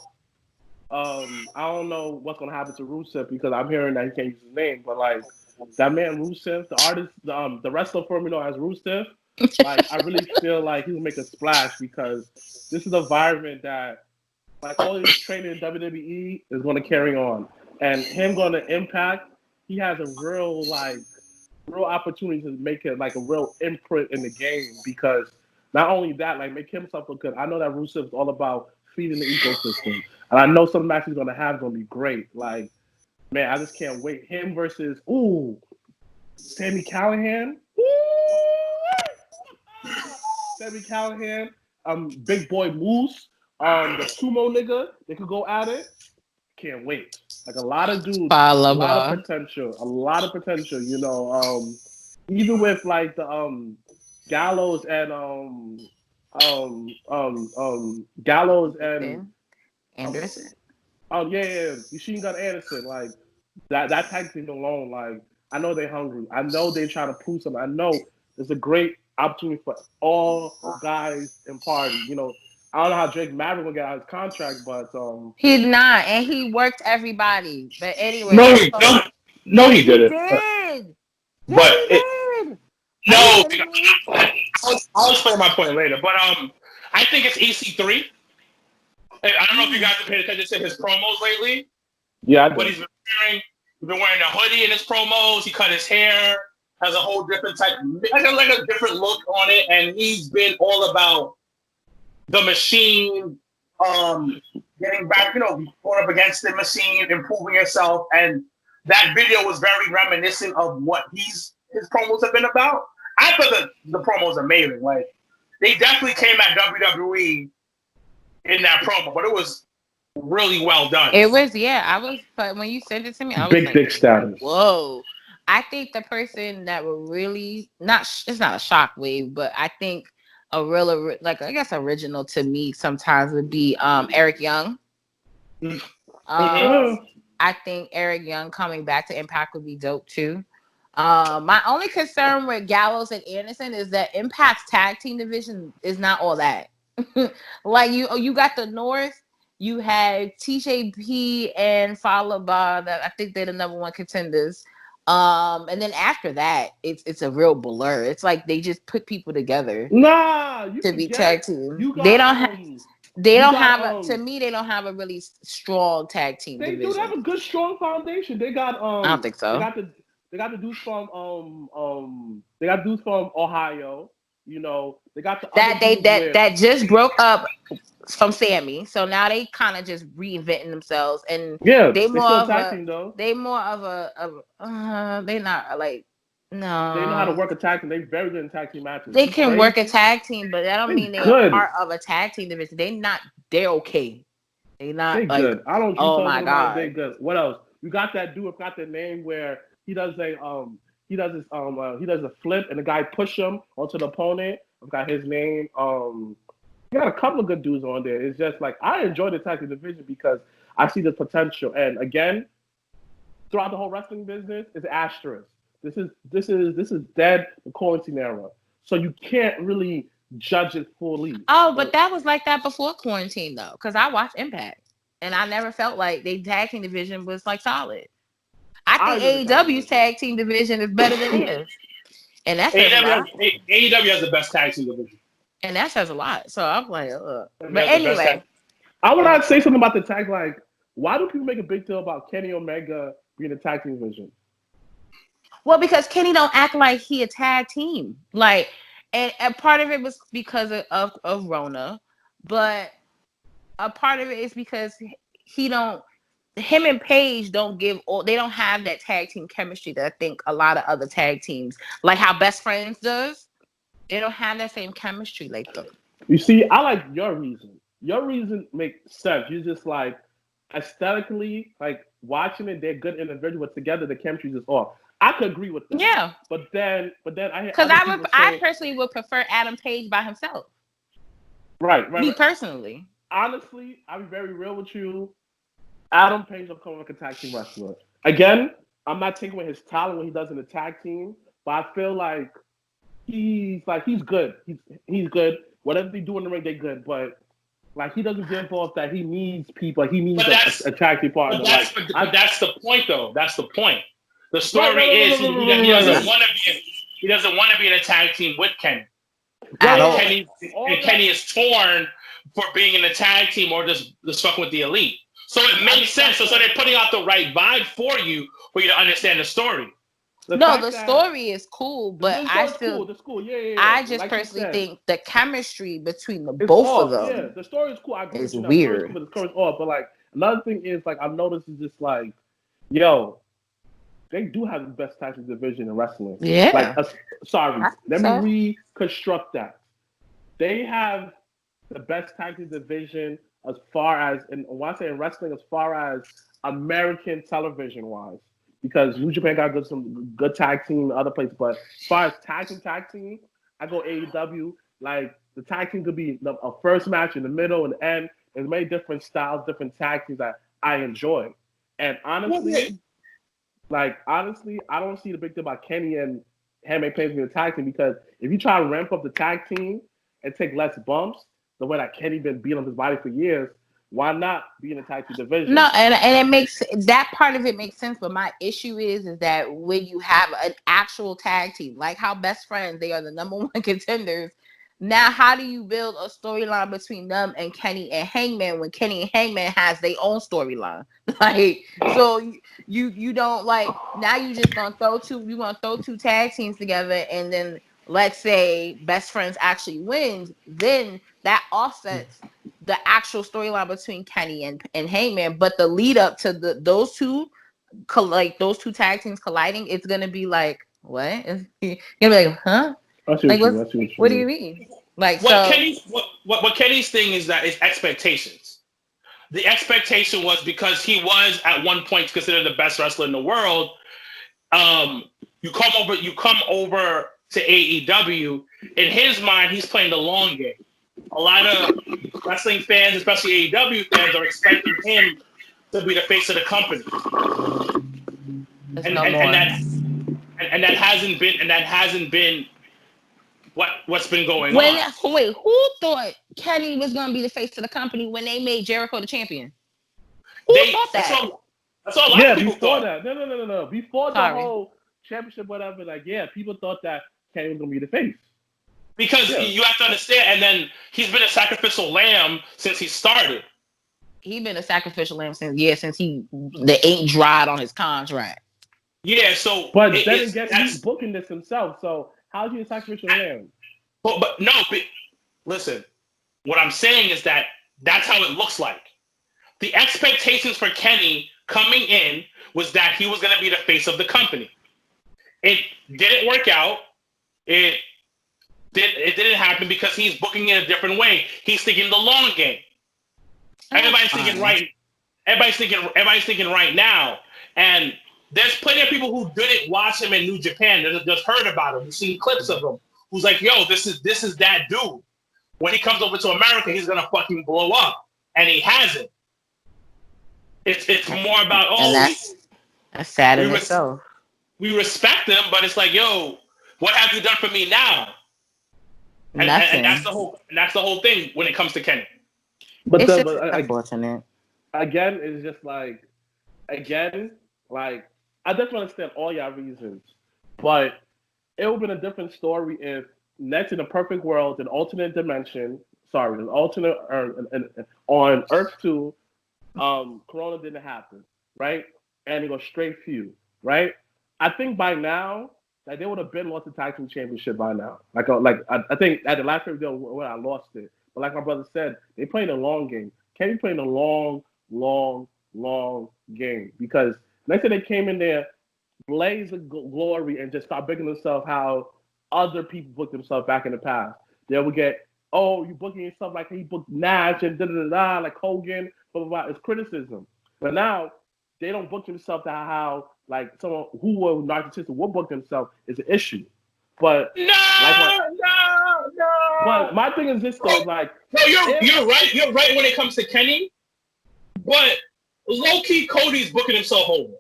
don't know what's gonna happen to Rusev because I'm hearing that he can't use his name, but like that man Rusev, the artist, the wrestler formerly known as Rusev. Like, I really feel like he'll make a splash because this is an environment that, like, all his training in WWE is going to carry on. And him going to Impact, he has a real opportunity to make it, like, a real imprint in the game because not only that, like, make himself look good. I know that Rusev is all about feeding the ecosystem. And I know some matches he's going to have going to be great. Like, man, I just can't wait. Him versus, Sami Callihan. Sami Callihan, Big Boy Moose, the sumo nigga, they could go at it. Can't wait. Like a lot of dudes, a lot of potential, you know. Even with like the Gallows and Anderson. Machine Gun Anderson, like that tag team alone, like I know they're hungry. I know they're trying to prove something. I know there's a great opportunity for all guys in party. You know, I don't know how Drake Maverick will get out of his contract, but he's not, and he worked everybody. But anyway, no, he didn't. He did. But he did. No, I'll explain my point later. But I think it's EC3. I don't know if you guys have paid attention to his promos lately. Yeah, What he's been wearing. He's been wearing a hoodie in his promos. He cut his hair. Has a whole different type, like a different look on it, and he's been all about the machine, getting back, going up against the machine, improving yourself, and that video was very reminiscent of what his promos have been about. I thought the promos are amazing. Like, they definitely came at WWE in that promo, but it was really well done. It was, but when you sent it to me, I was big like, dick status. whoa. I think the person that would really it's not a shockwave, but I think a real, like, I guess original to me sometimes would be Eric Young. I think Eric Young coming back to Impact would be dope too. My only concern with Gallows and Anderson is that Impact's tag team division is not all that. Like, you got the North, you had TJP and followed by that. I think they're the number one contenders. And then after that, it's a real blur. It's like they just put people together to be tag team. They don't have to me, they don't have a really strong tag team division. They do have a good strong foundation. They got I don't think so. They got the dudes from Ohio. They got the that just broke up from Sammy, so now they kind of just reinventing themselves, and they more of a they not like no. They know how to work a tag team. They very good in tag team matches. They can work a tag team, but that don't mean they're part of a tag team division. They're okay. They not they like good. I don't. Oh my god. They good. What else? You got that dude. Got the name where he does a flip and the guy push him onto the opponent. I've got his name. You got a couple of good dudes on there. It's just like I enjoy the tag team division because I see the potential. And again, throughout the whole wrestling business, it's asterisk. This is dead the quarantine era. So you can't really judge it fully. Oh, but that was like that before quarantine though, because I watched Impact and I never felt like the tag team division was like solid. I think AEW's tag team division is better than theirs. And that says a lot. AEW has the best tag team division. And that says a lot. So I'm like, ugh. But anyway. I would not say something about the tag, like, why do people make a big deal about Kenny Omega being a tag team division? Well, because Kenny don't act like he a tag team. Like, and part of it was because of Rona, but a part of it is because him and Paige they don't have that tag team chemistry that I think a lot of other tag teams, like how Best Friends does, they don't have that same chemistry like them. You see, I like your reason. Your reason makes sense. You're just like aesthetically, like watching it, they're good individuals, but together the chemistry is off. I could agree with that. Yeah. But then I personally would prefer Adam Page by himself. Right. Me personally. Honestly, I'll be very real with you. Adam Page will come like a tag team wrestler. Again, I'm not taking away his talent when he does in the tag team, but I feel like he's good. He's good. Whatever they do in the ring, they're good. But like he doesn't give off that he needs people. He needs a tag team partner. That's the point, though. That's the point. The story is he doesn't want to be in a tag team with Kenny. Kenny is torn for being in a tag team or just fucking with the elite. So it makes sense. So they're putting out the right vibe for you to understand the story. The story is cool, but I just like personally think the chemistry between both of them. Yeah, the story is cool. I agree. It's weird. The story's off, but like another thing is like I've noticed is just like, they do have the best tag team division in wrestling. Yeah. Let me reconstruct that. They have the best tag team division as far as, and when I say in wrestling, as far as American television wise, because New Japan got some good tag team other places, but as far as tag team, I go AEW. Like the tag team could be a first match in the middle and the end. There's many different styles, different tag teams that I enjoy. And honestly, I don't see the big deal about Kenny and Handmade Page being a tag team, because if you try to ramp up the tag team and take less bumps, the way that Kenny been beating on his body for years, Why not be in the tag team division? No, and it makes that part of it makes sense. But my issue is that when you have an actual tag team, like how Best Friends, they are the number one contenders. Now, how do you build a storyline between them and Kenny and Hangman when Kenny and Hangman has their own storyline? Like, so you don't like now you just gonna throw two tag teams together, and then let's say Best Friends actually wins, then that offsets the actual storyline between Kenny and Hangman. But the lead up to those two tag teams colliding, it's gonna be like, what? You're gonna be like, huh? Like, what do you mean? Like, what Kenny's thing is that is expectations. The expectation was because he was at one point considered the best wrestler in the world. You come over to AEW. In his mind, he's playing the long game. A lot of wrestling fans, especially AEW fans, are expecting him to be the face of the company. And that hasn't been what's been going on. Wait, who thought Kenny was gonna be the face of the company when they made Jericho the champion? Who thought that? That's all a lot of people before thought. that. No. Before the whole championship, whatever, like, yeah, people thought that Kenny was gonna be the face. Because you have to understand, and then he's been a sacrificial lamb since he started. He's been a sacrificial lamb since the ink dried on his contract. Yeah, so but he's booking this himself. So how's he a sacrificial lamb? But listen, what I'm saying is that that's how it looks like. The expectations for Kenny coming in was that he was going to be the face of the company. It didn't work out. It didn't happen because he's booking it a different way. He's thinking the long game. Everybody's thinking right now. And there's plenty of people who didn't watch him in New Japan. They just heard about him. Who've seen clips of him. Who's like, yo, this is that dude. When he comes over to America, he's gonna fucking blow up, and he hasn't. It's more about that's sad in itself. We respect him, but it's like, yo, what have you done for me now? And that's the whole thing when it comes to Kenny. But it's unfortunate. Again, it's just like, I definitely understand all y'all reasons, but it would have been a different story if next in a perfect world, an alternate dimension, on Earth 2, Corona didn't happen, right? And it goes straight feud, right? I think by now, like, they would have been lost the tag team championship by now. I think at the last video when I lost it, but like my brother said, they playing a long game. Kenny playing a long game because next time they came in there, blaze of glory and just start booking themselves how other people booked themselves back in the past. They would get, oh, you booking yourself like he booked Nash and da-da-da-da, like Hogan, blah, blah, blah. It's criticism. But now, they don't book themselves to how, like, someone who were narcissistic will book themselves is an issue. But no. But my thing is this though, like, no, you're right. You're right when it comes to Kenny, but low key Cody's booking himself over.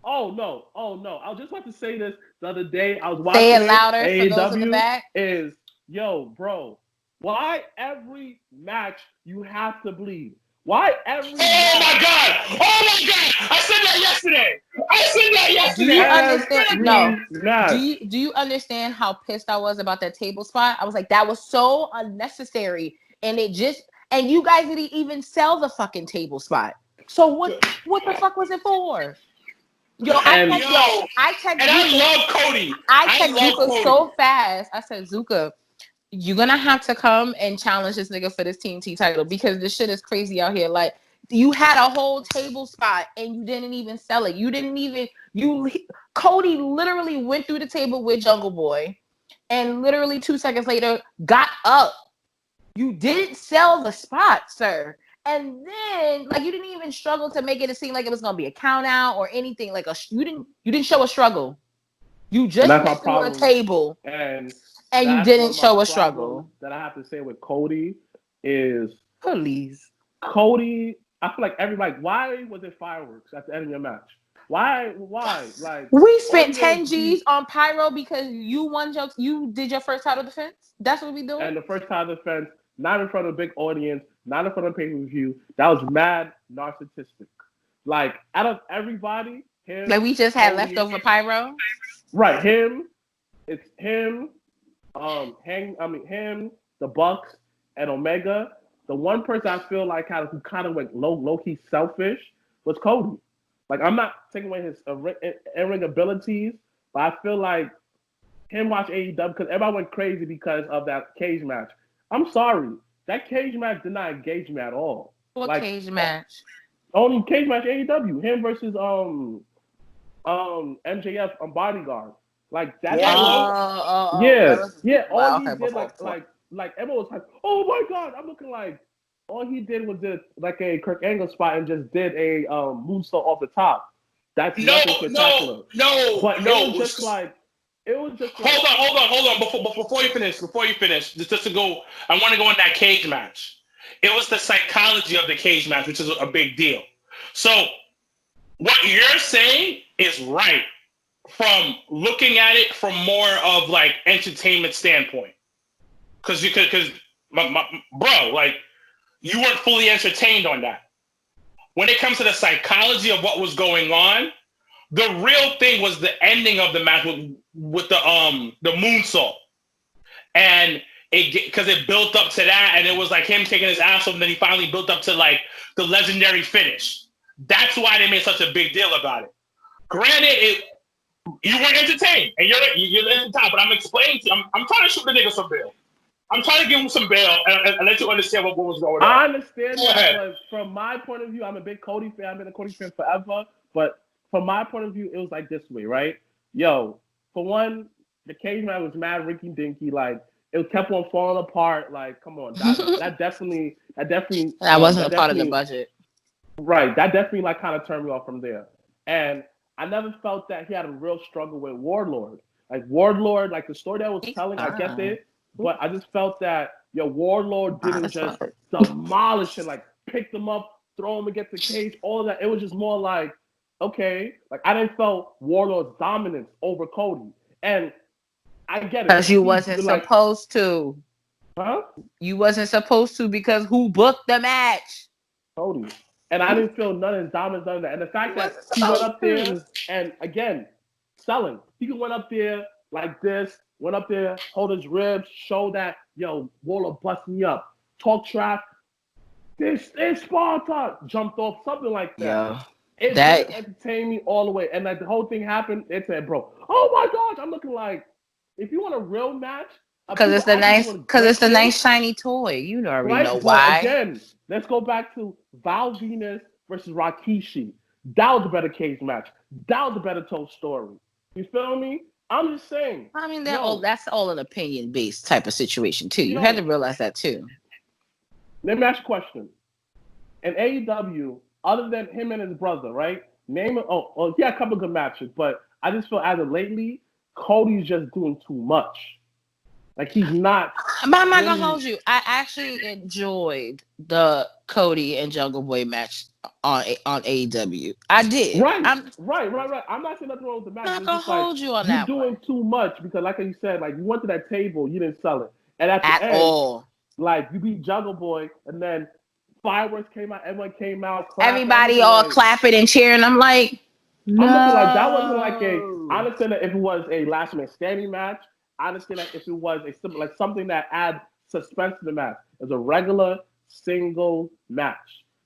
Oh no! I was just about to say this the other day. I was watching. Say it louder AEW for those in the back. Is bro? Why every match you have to bleed? Why every? Oh my god! I said that yesterday. Do you understand? No. Do you understand how pissed I was about that table spot? I was like, that was so unnecessary, and you guys didn't even sell the fucking table spot. So what the fuck was it for? I love Cody. I texted Zuka so fast. I said, Zuka, you're gonna have to come and challenge this nigga for this TNT title because this shit is crazy out here. Like, you had a whole table spot and you didn't even sell it. Cody literally went through the table with Jungle Boy and literally 2 seconds later got up. You didn't sell the spot, sir. And then, like, you didn't even struggle to make it seem like it was gonna be a count out or anything. Like, you didn't show a struggle. You just went through a table and you didn't show a struggle. That I have to say with Cody is, please, Cody. I feel like everybody. Why was it fireworks at the end of your match? Why? Like, we spent 10 G's on pyro because you did your first title defense. That's what we doing. And the first title defense, not in front of a big audience, not in front of pay-per-view. That was mad narcissistic. Like, out of everybody, him. Like we just had Cody, leftover pyro. Right, him. It's him. Him, the Bucks, and Omega. The one person I feel like who kind of went low key selfish was Cody. Like, I'm not taking away his in-ring abilities, but I feel like him watch AEW because everybody went crazy because of that cage match. I'm sorry, that cage match did not engage me at all. What cage match? Only cage match AEW. Him versus MJF on Bodyguard. Like that. All he did like everyone was like, oh my god, I'm looking like. All he did was just like a Kirk Angle spot and just did a moonsault off the top. That's nothing spectacular. But it was just like. Hold on. Before you finish, just to go, I want to go on that cage match. It was the psychology of the cage match, which is a big deal. So what you're saying is right from looking at it from more of like entertainment standpoint. Because bro, like you weren't fully entertained on that. When it comes to the psychology of what was going on, the real thing was the ending of the match with the moonsault, and because it built up to that, and it was like him taking his ass off, and then he finally built up to like the legendary finish. That's why they made such a big deal about it. Granted, you weren't entertained, and you're in the top, but I'm explaining to you. I'm trying to shoot the nigga some bail. I'm trying to give him some bail and let you understand what was going on. I understand that, but from my point of view, I'm a big Cody fan. I've been a Cody fan forever, but from my point of view, it was like this way, right? Yo, for one, the cage match was mad rinky dinky. Like it kept on falling apart. Like, come on, that definitely wasn't a part of the budget. Right, that definitely like kind of turned me off from there. And I never felt that he had a real struggle with Warlord. Like Warlord, like the story that was telling, I get it, but I just felt that Warlord didn't just demolish and like pick them up, throw them against the cage, all that. It was just more like. Okay, like I didn't feel Warlord's dominance over Cody, and I get it because you wasn't supposed to. Huh? You wasn't supposed to because who booked the match? Cody, and I didn't feel none of his dominance under that, and the fact that he went up there and again selling, he went up there like this, went up there, hold his ribs, show that Warlord bust me up, talk trash. This is Sparta, jumped off something like that. Yeah. It just entertained me all the way. And like the whole thing happened, it said, bro, oh my gosh, I'm looking like, if you want a real match. Because it's the nice shiny toy. You already know why. Again, let's go back to Val Venus versus Rikishi. That was a better cage match. That was a better told story. You feel me? I'm just saying. I mean, that's all an opinion-based type of situation, too. You had to realize that, too. Let me ask you a question. In AEW, other than him and his brother, right? He had a couple of good matches, but I just feel as of lately, Cody's just doing too much. Like he's not. But I'm not gonna hold you. I actually enjoyed the Cody and Jungle Boy match on AEW. I did. Right. I'm not saying nothing wrong with the match. I'm not gonna hold you on that. You're doing too much because, like you said, like you went to that table, you didn't sell it, and at the end, all. Like you beat Jungle Boy, and then fireworks came out. Everyone came out. Everybody all clapping and cheering. I'm like, no. I'm looking like that wasn't like a. I understand that if it was a last man standing match. I understand that if it was something that add suspense to the match. It's a regular single match.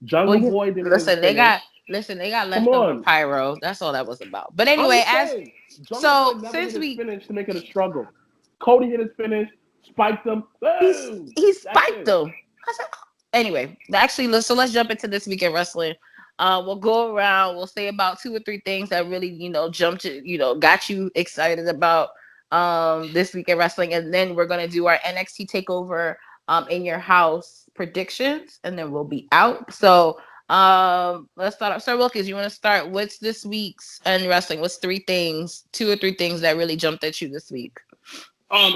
Jungle Boy didn't. They got leftover pyro. That's all that was about. But anyway, since we finished to make it a struggle, Cody hit his finish, spiked them. He spiked them. Anyway, actually, let's jump into this week in wrestling. We'll go around. We'll say about 2 or 3 things that really, got you excited about this week in wrestling, and then we're gonna do our NXT takeover in your house predictions, and then we'll be out. So let's start off. Sir Wilkins, you want to start? What's this week's in wrestling? What's 2 or 3 things that really jumped at you this week?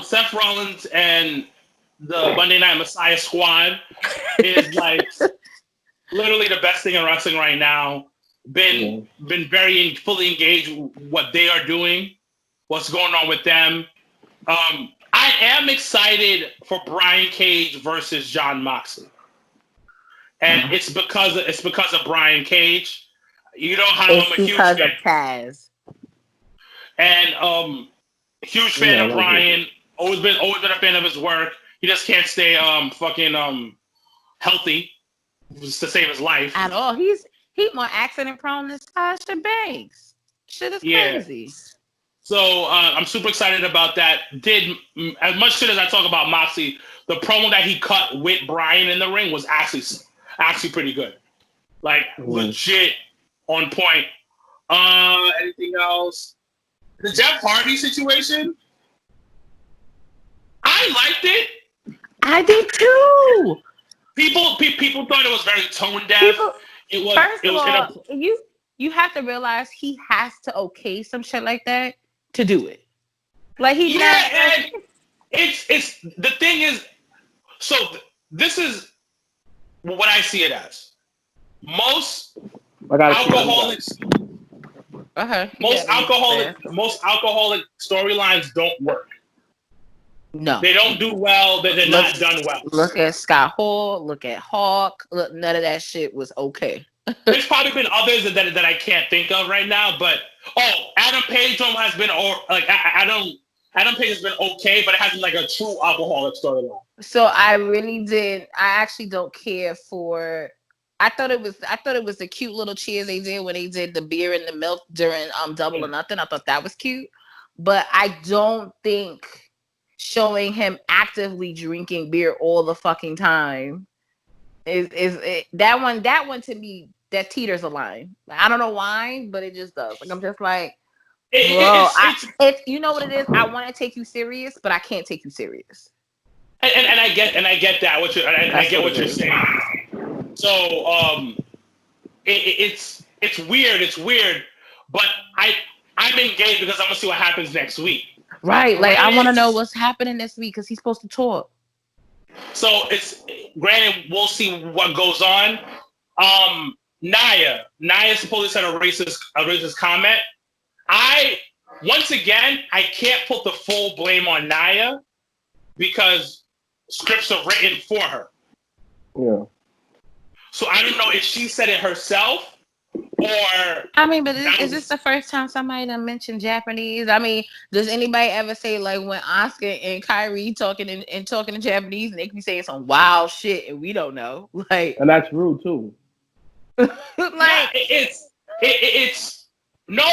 Seth Rollins and the Monday Night Messiah squad is like literally the best thing in wrestling right now. Been very fully engaged with what they are doing, what's going on with them. I am excited for Brian Cage versus Jon Moxley. and it's because of Brian Cage. You know how It's I'm a huge because fan, of Taz. and huge fan of Brian. Always been a fan of his work. He just can't stay healthy to save his life At all. He's more accident prone than Sasha Banks. Shit is crazy. So I'm super excited about that. Did as much shit as I talk about Moxley, the promo that he cut with Brian in the ring was actually pretty good. Like legit on point. Anything else? The Jeff Hardy situation. I liked it. I did too. People thought it was very tone deaf. First of all, you have to realize he has to okay some shit like that to do it. Like he and it's the thing is. So this is what I see it as. Most alcoholics. Most alcoholic storylines don't work. No, they don't do well. They're not done well. Look at Scott Hall. Look at Hawk. Look, none of that shit was okay. There's probably been others that I can't think of right now. But Adam Page has been Adam Page has been okay, but it hasn't like a true alcoholic storyline. So I actually don't care for. I thought it was the cute little cheers they did when they did the beer and the milk during Double or Nothing. I thought that was cute, but I don't think showing him actively drinking beer all the fucking time is that one to me that teeters a line. I don't know why, but it just does. Like I'm just like, bro, you know what it is. I want to take you serious, but I can't take you serious. And I get that. I get what you're saying. So it's weird. It's weird, but I'm engaged because I'm gonna see what happens next week. Right, like I want to know what's happening this week because he's supposed to talk. So it's granted, we'll see what goes on. Nia supposedly said a racist comment. Once again, I can't put the full blame on Nia because scripts are written for her. Yeah. So I don't know if she said it herself or. I mean, but is this the first time somebody done mentioned Japanese? I mean, does anybody ever say like when Oscar and Kyrie talking in Japanese and they can be saying some wild shit and we don't know? Like, and that's rude too. Like it's no.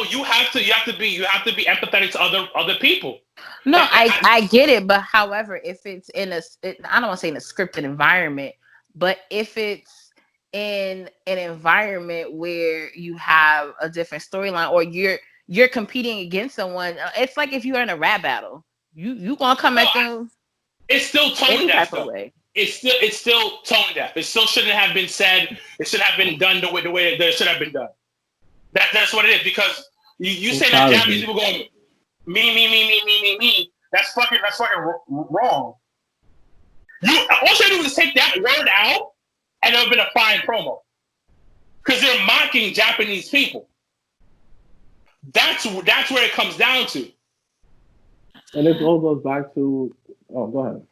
You have to be empathetic to other people. No, I get it, but however, if it's I don't want to say in a scripted environment, but if it's in an environment where you have a different storyline or you're competing against someone, it's like if you're in a rap battle, you gonna come at them. It's still tone deaf though. Way. It's still tone deaf. It still shouldn't have been said. It should have been done the way that it should have been done. That's what it is because you say that Japanese people going me. That's fucking wrong. All you do is take that word out, and it would have been a fine promo. Because they're mocking Japanese people. That's where it comes down to. And it all goes back to. Oh, go ahead.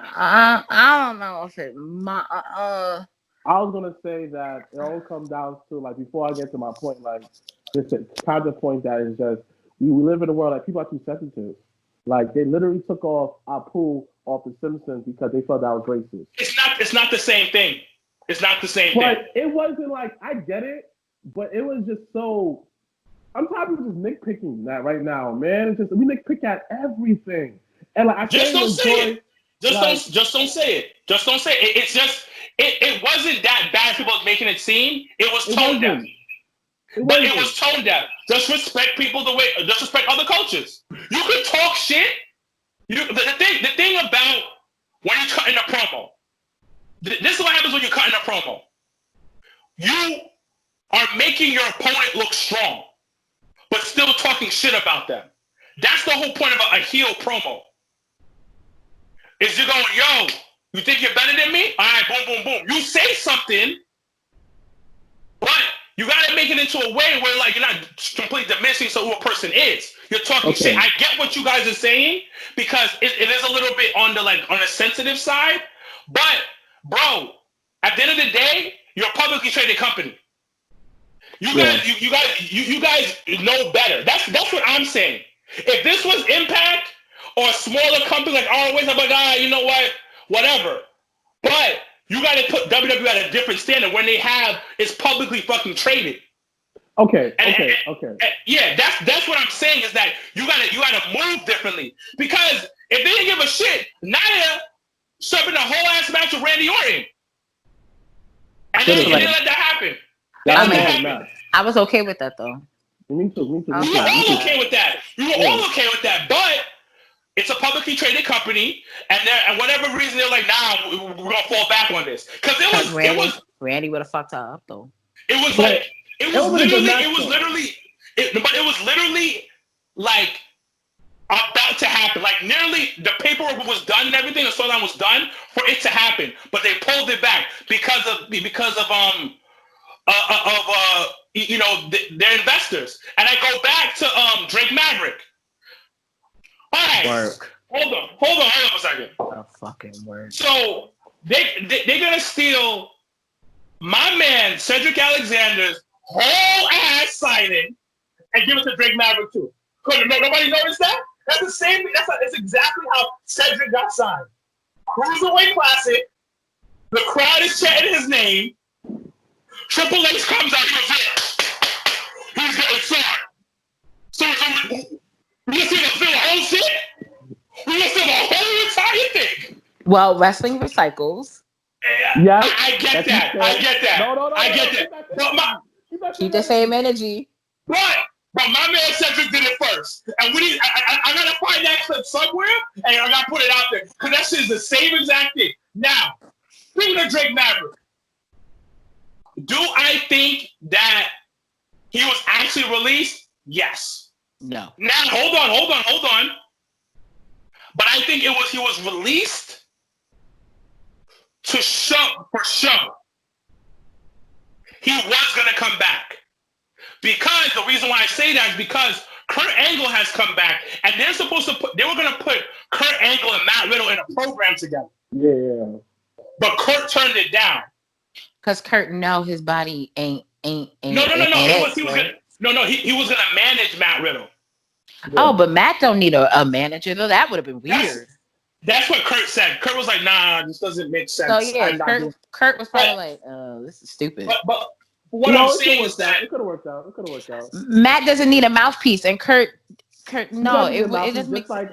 I don't know if it. I was gonna say that it all comes down to like before I get to my point, like just a counterpoint that is just we live in a world like people are too sensitive. Like they literally took off Apu off the Simpsons because they felt that was racist. It's not the same thing. It's not the same thing. But it wasn't like I get it, but it was just so. I'm tired of just nitpicking that right now, man. It's just we nitpick at everything, and like I just don't say it. Just don't say it. Just don't say it. It's just it wasn't that bad. People making it seem it was tone deaf. But it was tone deaf. Just respect people just respect other cultures. You could talk shit. The thing about when you're cutting a promo, this is what happens when you're cutting a promo. You are making your opponent look strong, but still talking shit about them. That's the whole point of a heel promo. Is you're going, yo, you think you're better than me? All right, boom, boom, boom. You say something, but you got to make it into a way where like you're not completely diminishing who a person is. You're talking shit. I get what you guys are saying because it is a little bit on the sensitive side, but bro, At the end of the day, you're a publicly traded company. You guys know better. That's what I'm saying. If this was Impact or a smaller company like ROH, I'm like, you know what? Whatever. But you got to put WWE at a different standard when it's publicly fucking traded. Okay. Yeah, that's what I'm saying is that you gotta move differently, because if they didn't give a shit, Nia shoving a whole ass match with Randy Orton, and then you didn't let that happen. I was okay with that though. Me too. We were all okay with that. But it's a publicly traded company, and whatever reason they're like, nah, we're gonna fall back on this, because Randy would have fucked her up though. It was literally like about to happen. Like nearly the paperwork was done and everything, the storyline was done for it to happen, but they pulled it back because of their investors. And I go back to Drake Maverick. All right, hold on a second. A fucking word. So they're gonna steal my man Cedric Alexander's whole ass signing and give it to Drake Maverick too. Nobody noticed that? That's the same. That's exactly how Cedric got signed. Cruiserweight Classic. The crowd is chanting his name. Triple H comes out. He goes, he's getting signed. So we gonna see the whole shit. We gonna see the whole entire thing. Well, wrestling recycles. Yeah, I get that. No, I get that. Keep the same energy. But my man Cedric did it first, and I gotta find that clip somewhere, and I gotta put it out there because that shit is the same exact thing. Now, speaking of Drake Maverick, do I think that he was actually released? Yes. No. Now, hold on. But I think he was released for show. He was gonna come back. Because the reason why I say that is because Kurt Angle has come back, and they were gonna put Kurt Angle and Matt Riddle in a program together. Yeah. But Kurt turned it down. Cause Kurt his body ain't. No. He was gonna manage Matt Riddle. Yeah. Oh, but Matt don't need a manager though. That would have been weird. That's what Kurt said. Kurt was like, nah, this doesn't make sense. So yeah, Kurt was probably like, this is stupid. But what I'm saying is that it could have worked out. Matt doesn't need a mouthpiece, and Kurt no, it doesn't make sense.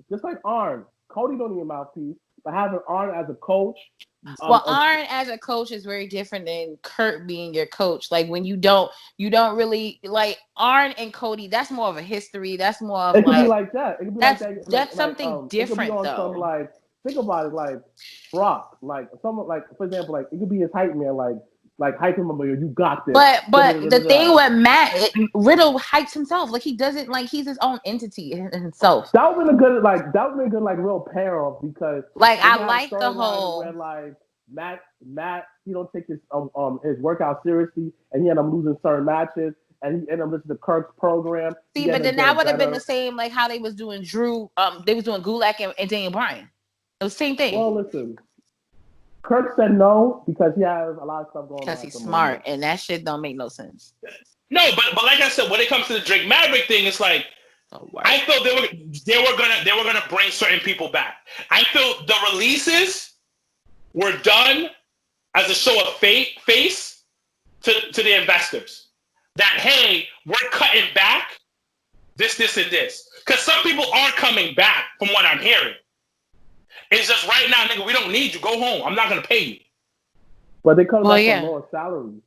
Just like Arn. Cody don't need a mouthpiece, but having Arn as a coach. Arn as a coach is very different than Kurt being your coach. Like when you don't really like Arn and Cody. That's more of a history. That's more of it could be like that. It could be that's something different it could be on though. Some, think about it, like Brock, like someone like for example, like it could be his hype man, like hype him up, you got this. But the thing with Matt Riddle hypes himself, like he doesn't like he's his own entity himself. That would have been a good real pair off because I like the whole where, Matt he don't take his workout seriously and he ended up losing certain matches and he ended up listening to Kirk's program. See, but then that would have been the same like how they was doing Drew. They was doing Gulak and Daniel Bryan. It was the same thing. Well, listen. Kirk said no because he has a lot of stuff going on. Because he's smart, and that shit don't make no sense. No, but like I said, when it comes to the Drake Maverick thing, it's like I felt they were gonna bring certain people back. I feel the releases were done as a show of face to the investors that hey, we're cutting back this and this because some people are coming back from what I'm hearing. It's just right now, nigga, we don't need you. Go home. I'm not going to pay you. But they come back from lower salaries.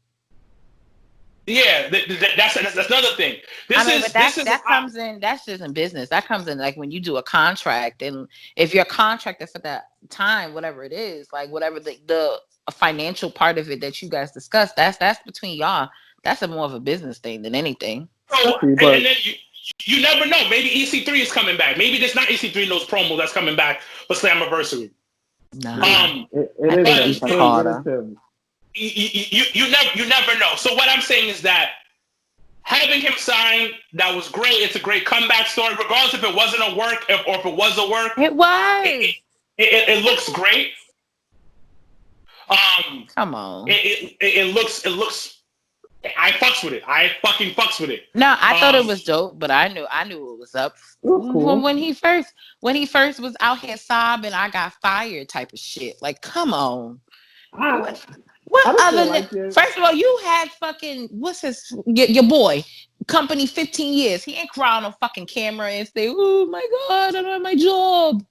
Yeah, that's another thing. That comes in. That's just in business. That comes in like when you do a contract, and if you're contracted for that time, whatever it is, like whatever the financial part of it that you guys discuss, that's between y'all. That's more of a business thing than anything. So, and then you never know. Maybe EC3 is coming back. Maybe there's not EC3 in those promos that's coming back for Slammiversary. No, it is you never know. So what I'm saying is that having him sign, that was great. It's a great comeback story, regardless if it wasn't a work or if it was a work. It was. It looks great. Come on. It looks. I fucks with it. I fucking fucks with it. No, I thought it was dope, but I knew it was up. It was cool. When he first was out here sobbing, I got fired type of shit. Like, come on. I What don't other feel than like it. first of all, you had fucking what's his your boy company 15 years. He ain't crying on fucking camera and say, "Oh my god, I don't have my job."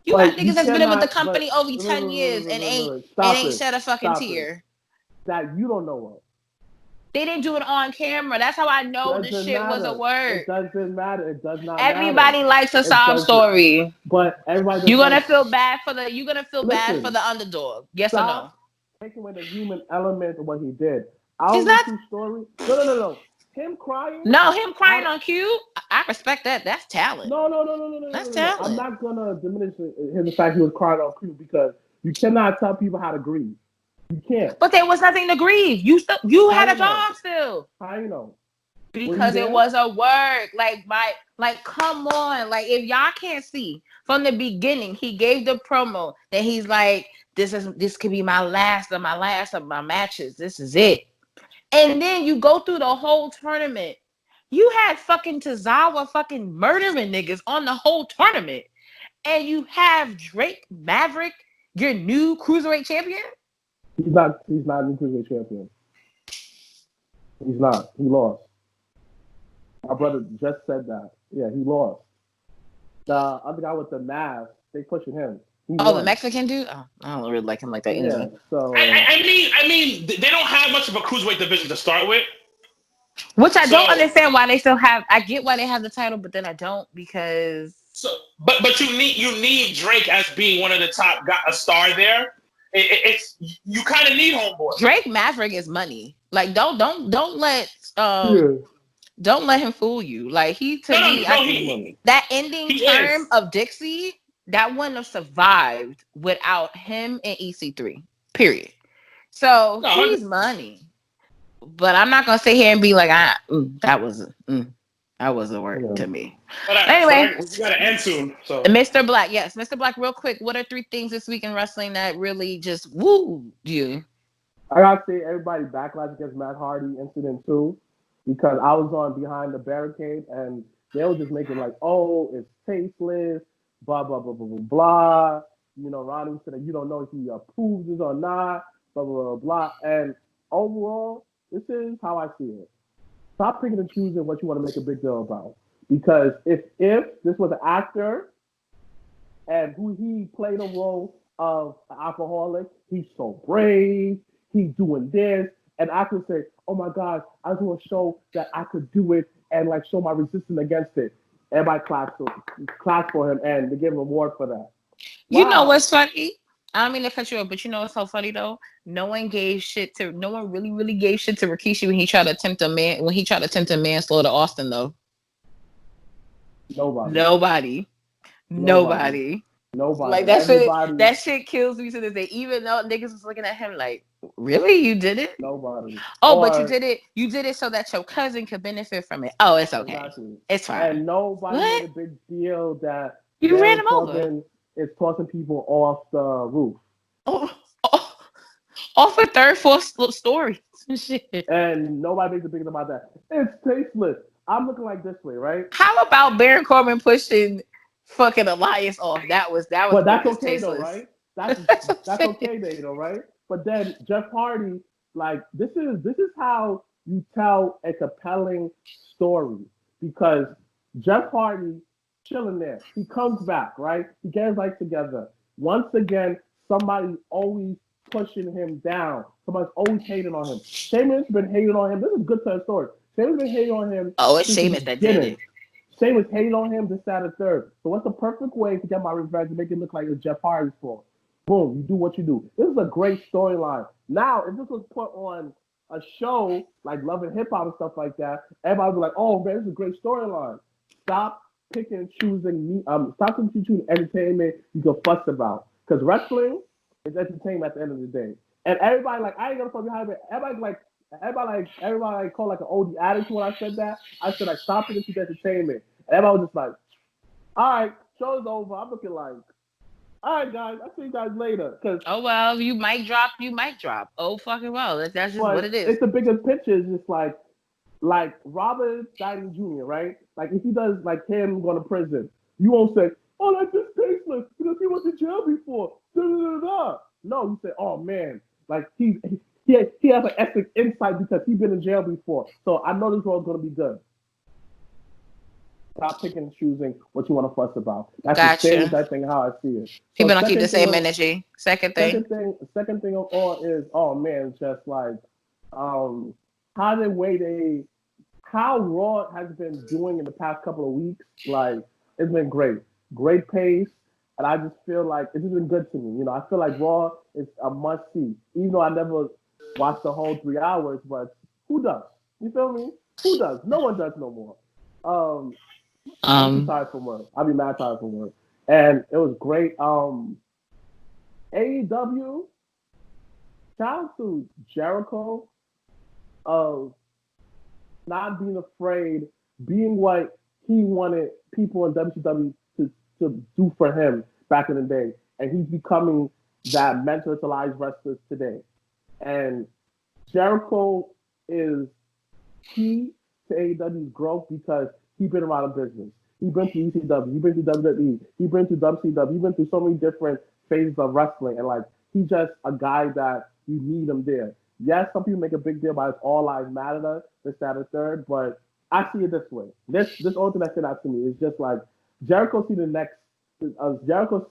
You Like, got you niggas that's been with the cannot- company but- over 10 years and ain't Stop shed a fucking Stop tear. That you don't know of. They didn't do it on camera. That's how I know this shit was a word. It doesn't matter. It does not Everybody matter. likes a It sob doesn't. story. But everybody. You're gonna feel bad for the bad for Listen, the underdog. Yes or no? Stop taking away the human element of what he did. He's not- True story. No. Him crying. No, him crying on cue. I respect that. That's talent. No. That's no. talent. I'm not gonna diminish the fact he was crying on cue because you cannot tell people how to grieve. You can't. But there was nothing to grieve. You had a job still. How you know? Because it was a word. Like come on. Like if y'all can't see from the beginning, he gave the promo that he's like, this could be my last of my matches. This is it. And then you go through the whole tournament. You had fucking Tozawa fucking murdering niggas on the whole tournament. And you have Drake Maverick, your new cruiserweight champion? He's not a new cruiserweight champion. He's not. He lost. My brother just said that. Yeah, he lost. The other guy with the mask, they pushing him. The Mexican dude? Oh, I don't really like him like that either. Yeah, so I mean, they don't have much of a cruiserweight division to start with. Which I don't understand why they still have. I get why they have the title, but then I don't because. But you need Drake as being one of the top a star there. It's you kind of need homeboy. Drake Maverick is money. Like don't let don't let him fool you. Like that ending term of Dixie, that wouldn't have survived without him and EC3. Period. So he's money. But I'm not gonna sit here and be like, that was a word to me. But anyway, we gotta end soon. So Mrblacc, yes, Mrblacc. Real quick, what are 3 things this week in wrestling that really just wooed you? I gotta say, everybody backlash against Matt Hardy incident too, because I was on behind the barricade and they were just making like, oh, it's tasteless, blah blah blah blah blah blah. You know, Ronnie said that you don't know if he approves this or not, blah blah blah blah. And overall, this is how I see it. Stop picking and choosing what you want to make a big deal about. Because if this was an actor and who he played a role of an alcoholic, he's so brave, he's doing this, and I could say, oh my gosh, I just want to show that I could do it and like show my resistance against it. Everybody clapped for him and they gave him an award for that. Wow. You know what's funny? I don't mean to cut you off, but you know what's so funny though? No one really gave shit to Rikishi when he tried to attempt a manslaughter Austin though. Nobody. Like that shit kills me to this day. Even though niggas was looking at him like, really? You did it? Nobody. But you did it so that your cousin could benefit from it. Oh, it's okay. Exactly. It's fine. And nobody made a big deal that you ran him over. It's tossing people off the roof. Off a third, fourth story. Shit. And nobody makes a big deal about that. It's tasteless. I'm looking like this way, right? How about Baron Corbin pushing fucking Elias off? That was. But that's okay tasteless. though, right? That's okay though, right? But then Jeff Hardy, like this is how you tell a compelling story, because Jeff Hardy chilling there. He comes back, right? He gets life together. Once again, somebody's always pushing him down. Somebody's always hating on him. Sheamus been hating on him. This is good to the story. Sheamus been hating on him. Oh, it's Sheamus that did it. Sheamus hating on him this, that, and third. So what's the perfect way to get my revenge and make it look like it's Jeff Hardy's fault? Boom, you do what you do. This is a great storyline. Now, if this was put on a show like Love and Hip Hop and stuff like that, everybody would be like, oh man, this is a great storyline. Stop picking and choosing entertainment you can fuss about. Because wrestling is entertainment at the end of the day. And everybody like, I ain't gonna fuck behind it. Everybody called like an oldie addict when I said that. I said like, stop picking and choosing entertainment. And everybody was just like, all right, show's over. I'm looking like, All right, guys. I'll see you guys later. Cause Oh well, you might drop. Oh fucking well. That's just what it is. it's the biggest picture. Is just like Robert Downey Jr. Right? Like if he does like him going to prison, you won't say, "Oh, that's just tasteless because he went to jail before." Da, da, da, da. No, you say, "Oh man, like he has an ethnic insight because he's been in jail before." So I know this role's going to be good. Stop picking and choosing what you want to fuss about. That's the same exact thing how I see it. People don't keep the same energy. Second thing of all is, oh man, just like how Raw has been doing in the past couple of weeks. Like it's been great pace, and I just feel like it's just been good to me. You know, I feel like Raw is a must see, even though I never watched the whole 3 hours. But who does? You feel me? Who does? No one does no more. I'm tired from work. I'll be mad tired from work. And it was great. AEW, shout out to Jericho of not being afraid, being what he wanted people in WCW to do for him back in the day. And he's becoming that mentalized wrestler today. And Jericho is key to AEW's growth because he's been around the business. He's been through ECW. He's been through WWE. He's been through WCW. He's been through so many different phases of wrestling. And, like, he's just a guy that you need him there. Yes, some people make a big deal about it's all lives matter, this, that, and third, but I see it this way. This only thing that stood out to me is just, like, Jericho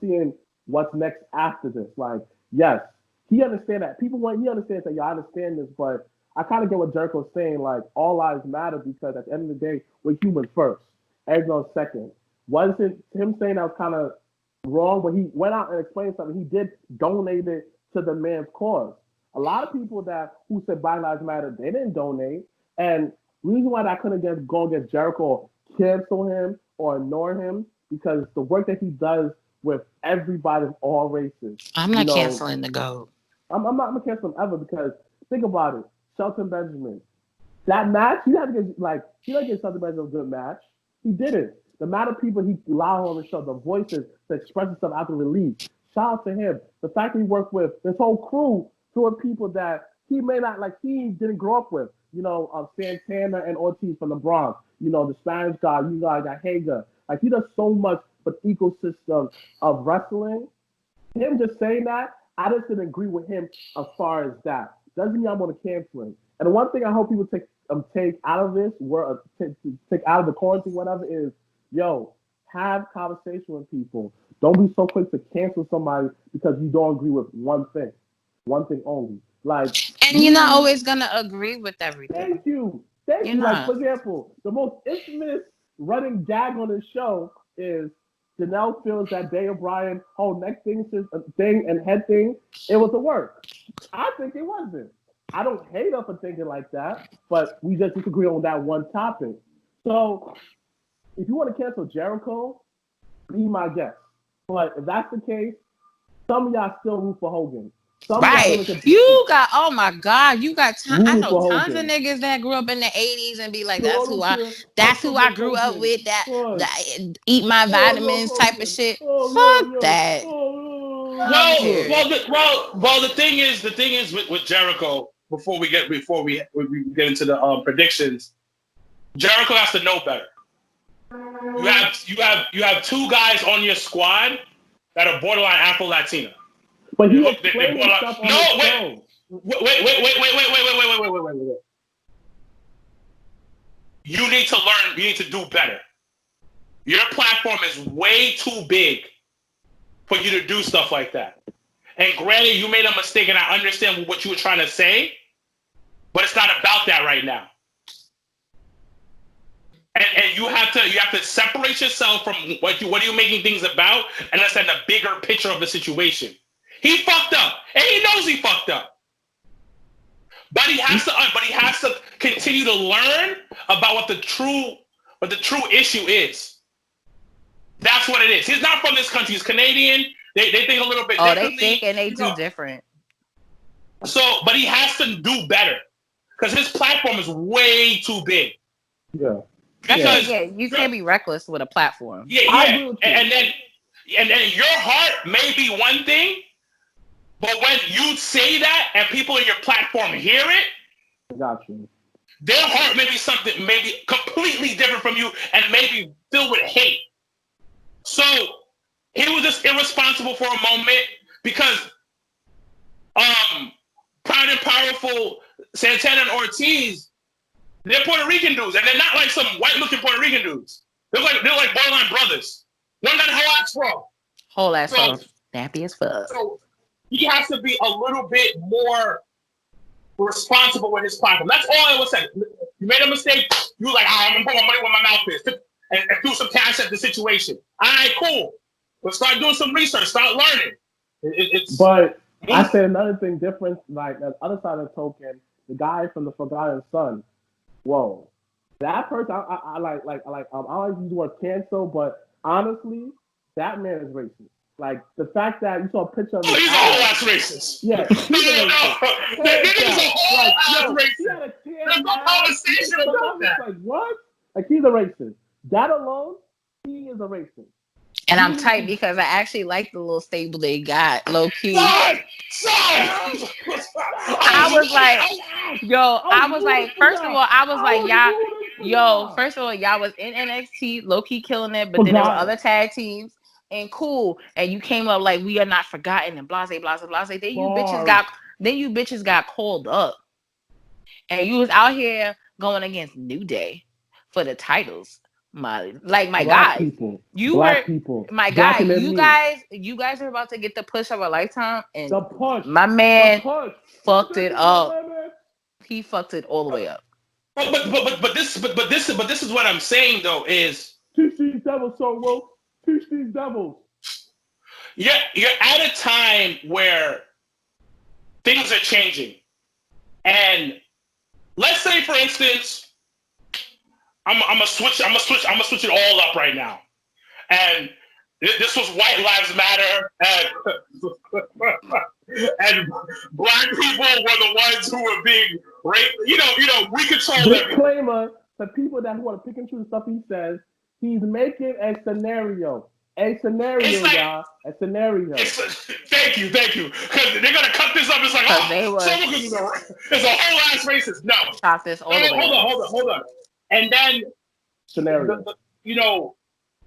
seeing what's next after this. Like, yes, he understands that. He understands that, I understand this, but I kind of get what Jericho's saying, like, all lives matter because at the end of the day, we're humans first. Everyone's second. Wasn't him saying that was kind of wrong, but he went out and explained something. He did donate it to the man's cause. A lot of people who said Black Lives Matter, they didn't donate. And the reason why I couldn't go against Jericho or cancel him or ignore him, because the work that he does with everybody of all races. I'm not canceling the GOAT. I'm not going to cancel him ever because think about it. Shelton Benjamin. That match, he didn't get Shelton Benjamin a good match. He didn't. The amount of people he allowed on the show, the voices to express themselves after release. Shout out to him. The fact that he worked with this whole crew who people that he may not he didn't grow up with. You know, Santana and Ortiz from the Bronx. You know, the Spanish guy, you guys got Hager. Like he does so much for the ecosystem of wrestling. Him just saying that, I just didn't agree with him as far as that. Doesn't mean I'm going to cancel him. And the one thing I hope people take out of this, take out of the quarantine, whatever, is, have conversation with people. Don't be so quick to cancel somebody because you don't agree with one thing only. And you're not always gonna agree with everything. Thank you. Like, for example, the most infamous running gag on this show is Janelle feels that Daniel Bryan whole neck thing and head thing, it was a work. I think it wasn't. I don't hate her for thinking like that, but we just disagree on that one topic. So if you want to cancel Jericho, be my guest. But if that's the case, some of y'all still root for Hogan. Right. You got time. I know tons of niggas that grew up in the 80s and be like, that's who I grew up with, that eat my vitamins type of shit. Fuck that. Well, the thing is with Jericho, before we get into the predictions, Jericho has to know better. You have two guys on your squad that are borderline Afro-Latina. But he explained stuff on the show. Wait. You need to learn. You need to do better. Your platform is way too big for you to do stuff like that. And granted, you made a mistake, and I understand what you were trying to say, but it's not about that right now. And you have to separate yourself from what you're making things about, and understand the bigger picture of the situation. He fucked up, and he knows he fucked up. But he has to continue to learn about what the true issue is. That's what it is. He's not from this country. He's Canadian. They think a little bit differently. They think and they do different. So, but he has to do better because his platform is way too big. Yeah. You can't be reckless with a platform. Yeah. And then and your heart may be one thing, but when you say that and people in your platform hear it, Got you. their heart may be something, maybe completely different from you, and maybe filled with hate. So he was just irresponsible for a moment because Proud and Powerful, Santana and Ortiz, they're Puerto Rican dudes, and they're not like some white-looking Puerto Rican dudes. They're like borderline brothers. One got a whole ass fro. Whole ass fro. Nappy as fuck. So he has to be a little bit more responsible with his platform. That's all I was saying. You made a mistake. You were like, I'm gonna put my money where my mouth is, and do some cash at the situation. All right, cool. But start doing some research. Start learning. But I say another thing different. Like on the other side of the token, the guy from the Forgotten Son. Whoa, that person. I like. I don't use the word cancel, but honestly, that man is racist. Like the fact that you saw a picture of him. He's a whole ass racist. Yeah, he's a racist. He's a whole ass racist. There's no conversation about that. Like what? Like he's a racist. That alone, he is a racist. And I'm tight because I actually like the little stable they got, low key. Son! I was like, yo, I was like, first of all, I was like, y'all, first of all, y'all was in NXT, low key killing it, but then there were other tag teams and cool. And you came up like, we are not forgotten and blase, blase, blase. Then you bitches got called up. And you was out here going against New Day for the titles. My guys, you guys are about to get the push of a lifetime, and my man fucked it up. He fucked it all the way up. But this is what I'm saying though is teach these devils so well. Teach these devils. You're at a time where things are changing, and let's say for instance. I'm gonna switch it all up right now. And this was White Lives Matter, and black people were the ones who were being raped. You know, we control everything. Disclaimer: the people that want to pick and choose stuff he says, he's making a scenario. Y'all. A scenario. Thank you. Because they're gonna cut this up. It's like, it's a whole ass racist. No. Chop this all the way. Hold on. And then,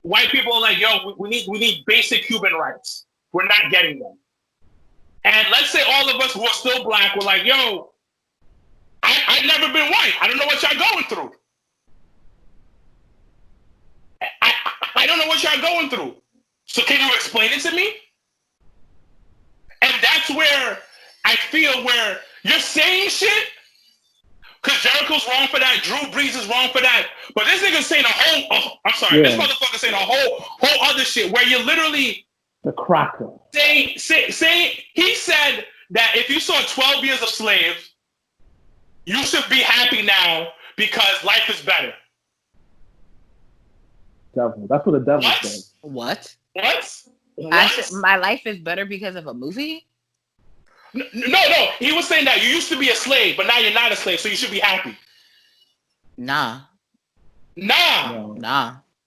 white people are like, yo, we need basic human rights. We're not getting them. And let's say all of us who are still black were like, yo, I've never been white. I don't know what y'all going through. I don't know what y'all going through. So can you explain it to me? And that's where I feel where you're saying shit. Because Jericho's wrong for that. Drew Brees is wrong for that. But this nigga's saying this motherfucker's saying a whole other shit where you're literally the cracker. Saying he said that if you saw 12 years of slaves, you should be happy now because life is better. Devil. That's what the devil says. What? My life is better because of a movie? No. He was saying that you used to be a slave, but now you're not a slave, so you should be happy. Nah.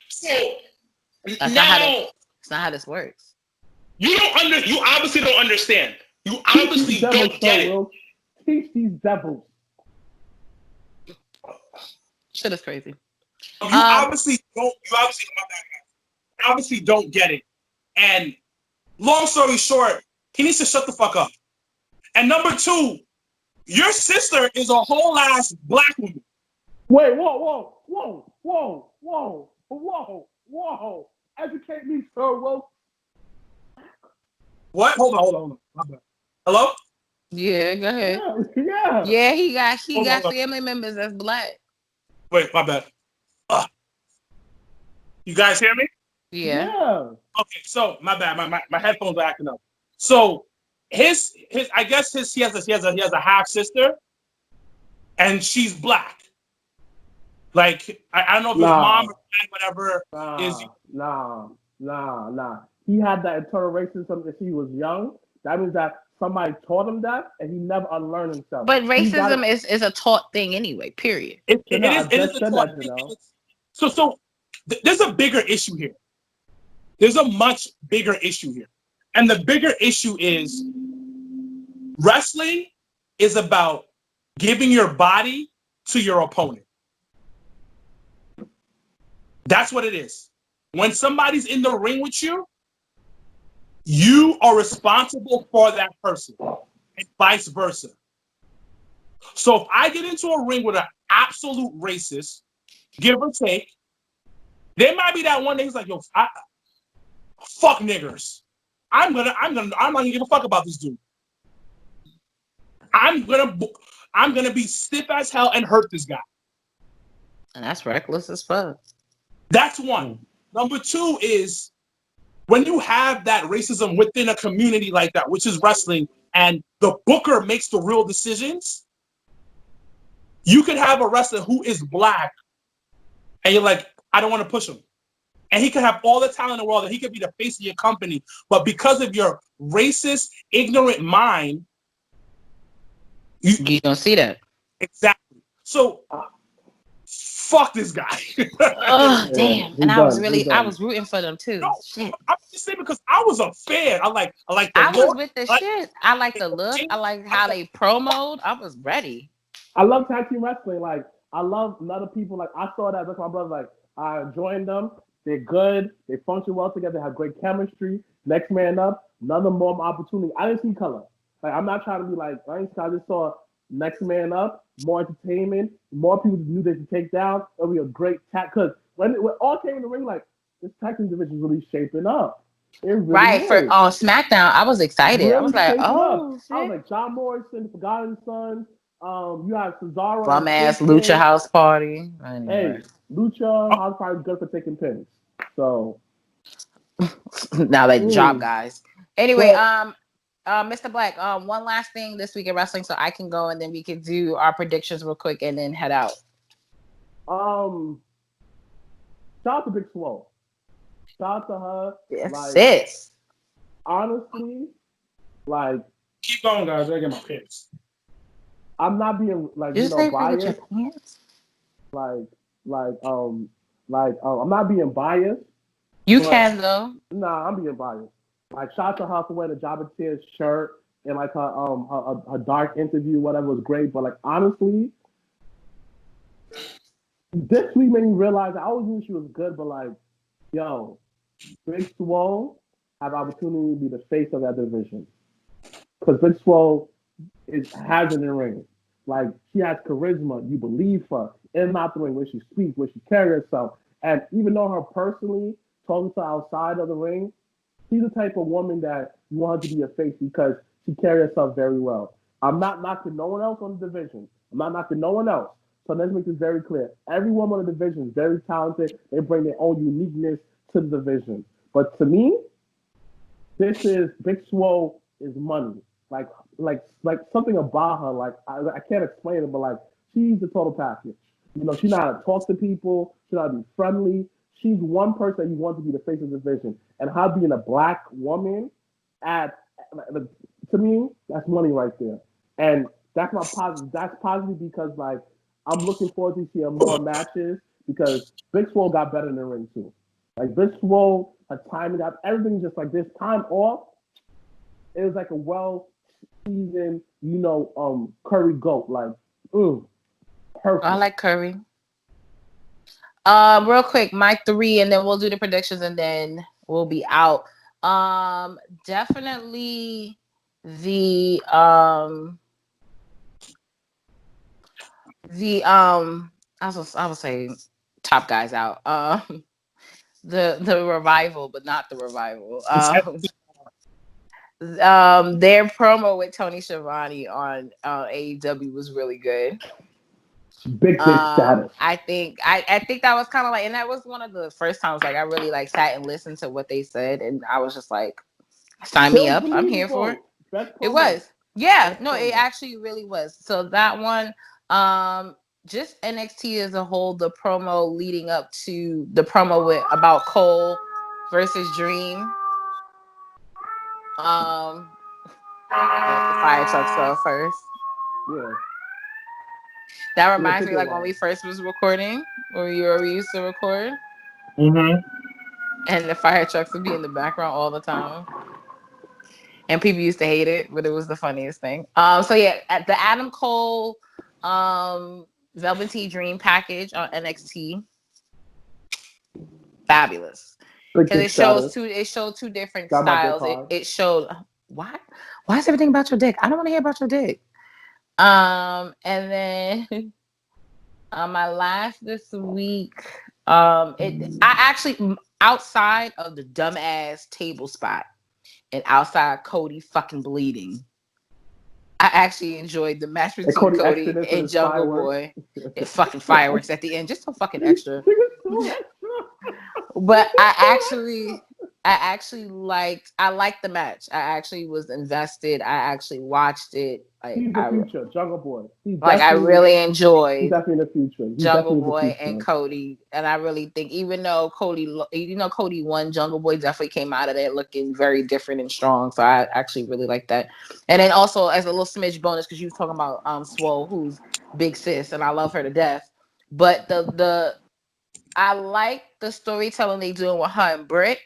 So that's not how this works. You obviously don't understand. You obviously don't get it. Teach these devils. Shit is crazy. You obviously don't get it. And long story short, he needs to shut the fuck up. And number two, your sister is a whole ass black woman. Wait, whoa. Educate me, sir. Whoa. What? Hold on. Hello? Yeah, go ahead. Yeah, he got family members that's black. Wait, my bad. You guys hear me? Yeah. Okay, so my bad. My headphones are acting up. So his I guess he has a half sister, and she's black. Like I don't know if his mom or whatever is. Nah. He had that internal racism if he was young. That means that somebody taught him that, and he never unlearned himself. But racism is a taught thing anyway. Period. It is a taught thing. So there's a bigger issue here. There's a much bigger issue here. And the bigger issue is wrestling is about giving your body to your opponent. That's what it is. When somebody's in the ring with you, you are responsible for that person and vice versa. So if I get into a ring with an absolute racist, give or take, there might be that one day he's like, yo, fuck niggers. I'm not gonna give a fuck about this dude. I'm gonna be stiff as hell and hurt this guy. And that's reckless as fuck. That's one. Number two is when you have that racism within a community like that, which is wrestling, and the booker makes the real decisions, you could have a wrestler who is black, and you're like, I don't want to push him. And he could have all the talent in the world, and he could be the face of your company. But because of your racist, ignorant mind, you don't see that. Exactly. So, fuck this guy. Oh, damn. And I was rooting for them too. No, shit. I'm just saying because I was a fan. I like the I look. was with the shit. I like the look. I like how they promoted. I was ready. I love tag team wrestling. Like, I love other people. Like, I saw that with my brother. Like, I joined them. They're good. They function well together. They have great chemistry. Next man up. Another more opportunity. I didn't see color. Like, I'm not trying to be like, I just saw next man up, more entertainment, more people knew they could take down. It'll be a great tag. Because when all came in the ring, like, this tag team division is really shaping up. It really right. is. For on SmackDown, I was excited. Really I was like, oh, shit. I was like, John Morrison, Forgotten Sons. You have Cesaro. Bum ass Lucha House Party. Anyway. Hey, Lucha House Party is good for taking pins. So now they job guys. Anyway, Mr. Black, one last thing this week in wrestling, so I can go and then we can do our predictions real quick and then head out. Shout out to Big Swole. Shout out to her. Yes, like, sis. Honestly, like, keep going, guys. I get my pants. I'm not being like biased. I'm not being biased. You can though. Nah, I'm being biased. Like, shout out to her for wearing the Jabba Tears shirt and like her dark interview, whatever, was great. But like, honestly, this week made me realize I always knew she was good, but like, yo, Big Swole have opportunity to be the face of that division because Big Swole has it in the ring. Like, she has charisma. You believe her in not the ring, where she speaks, where she carries herself. And even though her personally talking to outside of the ring, she's the type of woman that you want her to be a face because she carries herself very well. I'm not knocking no one else on the division. I'm not knocking no one else. So let's make this very clear. Every woman on the division is very talented. They bring their own uniqueness to the division. But to me, this is Big Swole is money. Like something about her. Like, I can't explain it, but like, she's the total package. You know, she know how to talk to people. She know how to be friendly. She's one person that you want to be the face of the division. And her being a black woman, to me, that's money right there. And that's my positive. That's positive because, like, I'm looking forward to seeing more matches because Big Swole got better in the ring too. Like, Big Swole, her timing, got everything just like this time off. It was like a well-seasoned, curry goat. Like, perfect. I like curry. Real quick, my 3, and then we'll do the predictions, and then we'll be out. Definitely the I would say top guys out. The revival, but not the revival. Their promo with Tony Schiavone on AEW was really good. Big status. I think that was kind of like, and that was one of the first times like I really like sat and listened to what they said, and I was just like, sign me up, I'm here for it. It was, yeah, no, it actually really was. So that one, just NXT as a whole, the promo leading up to the promo about Cole versus Dream. The fire truck stuff first. Yeah. That reminds me, like when we first was recording, when we used to record. Mm-hmm. And the fire trucks would be in the background all the time. And people used to hate it, but it was the funniest thing. So yeah, at the Adam Cole Velveteen Dream package on NXT, fabulous. Big Because dick it showed two different Got my dick styles. hard. It showed why is everything about your dick? I don't want to hear about your dick. And then my last this week, I actually outside of the dumbass table spot and outside Cody fucking bleeding, I actually enjoyed the match between Cody Cody extra this with and his Jungle fireworks. Boy. It fucking fireworks at the end, just so fucking extra. So extra. But I liked the match. I actually was invested. I actually watched it. He's the future, Jungle Boy. I really enjoyed He's definitely in the future. He's Jungle definitely Boy the future. and Cody, and I really think even though Cody won, Jungle Boy definitely came out of there looking very different and strong. So I actually really like that. And then also as a little smidge bonus, because you was talking about Swole, who's big sis, and I love her to death. But I like the storytelling they doing with her and Britt,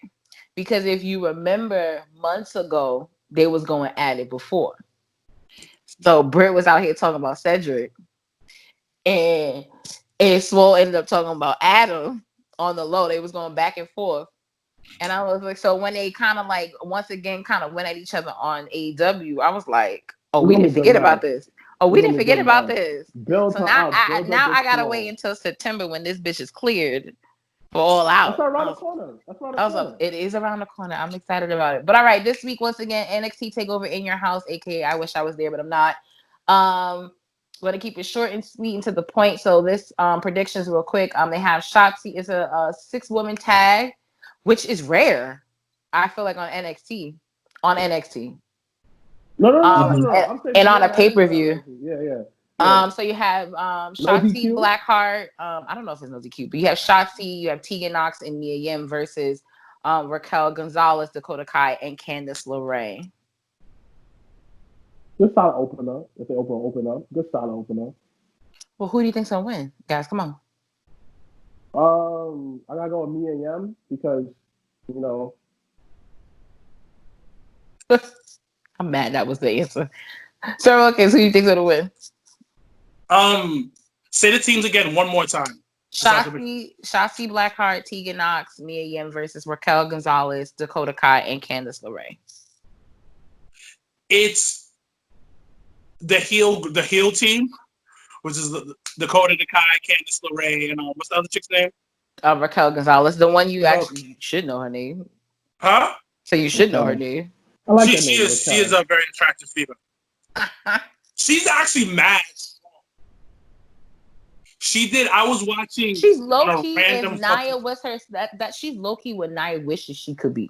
because if you remember months ago, they was going at it before. So Britt was out here talking about Cedric, and Swole ended up talking about Adam on the low. They was going back and forth. And I was like, so when they kind of like once again kind of went at each other on AEW, I was like, oh, we didn't forget about this. Oh, we didn't forget about this. Build So her now up. now I gotta wait until September when this bitch is cleared for All Out. That's around the corner. It is around the corner. I'm excited about it. But all right, this week once again, NXT Takeover in Your House, aka I wish I was there, but I'm not. Going to keep it short and sweet and to the point. So this predictions real quick. They have Shotzi. It's a 6-woman tag, which is rare. I feel like on NXT. No. I'm saying and on a pay-per-view. Yeah. So you have Shotzi DQ? Blackheart. I don't know if it's no DQ, but you have Shotzi, you have Tegan Nox and Mia Yim versus Raquel Gonzalez, Dakota Kai, and Candice LeRae. Good solid opener. If they open up. Good solid opener. Well, who do you think's gonna win? Guys, come on. I gotta go with Mia Yim because, you know. I'm mad that was the answer. So okay, who do you think's gonna win? Say the teams again one more time. Shotzi Blackheart, Tegan Nox, Mia Yim versus Raquel Gonzalez, Dakota Kai, and Candice LeRae. It's the heel team, which is the Dakota Kai, Candice LeRae, and what's the other chick's name? Raquel Gonzalez, the one you actually should know her name. Huh? So you should know her name. I like she is a very attractive female. She's actually mad. She did. I was watching. She's low key. If Nia was her, that she's low key what Nia wishes she could be.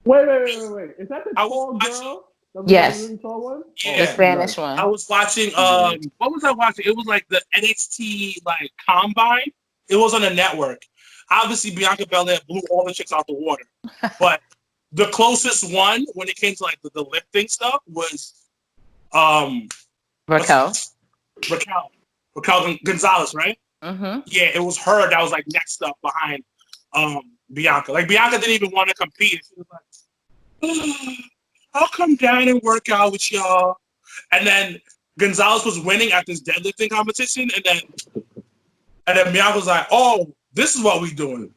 Wait. Is that the tall girl? Yes. Really tall one? Yeah. The Spanish one. I was watching. What was I watching? It was like the NXT like Combine. It was on the network. Obviously, Bianca Belair blew all the chicks out the water, but the closest one when it came to like the lifting stuff was Raquel Gonzalez, right? Mm-hmm. Yeah, it was her that was like next up behind Bianca. Like Bianca didn't even want to compete. She was like, I'll come down and work out with y'all. And then Gonzalez was winning at this deadlifting competition, and then Bianca was like, "Oh, this is what we doing."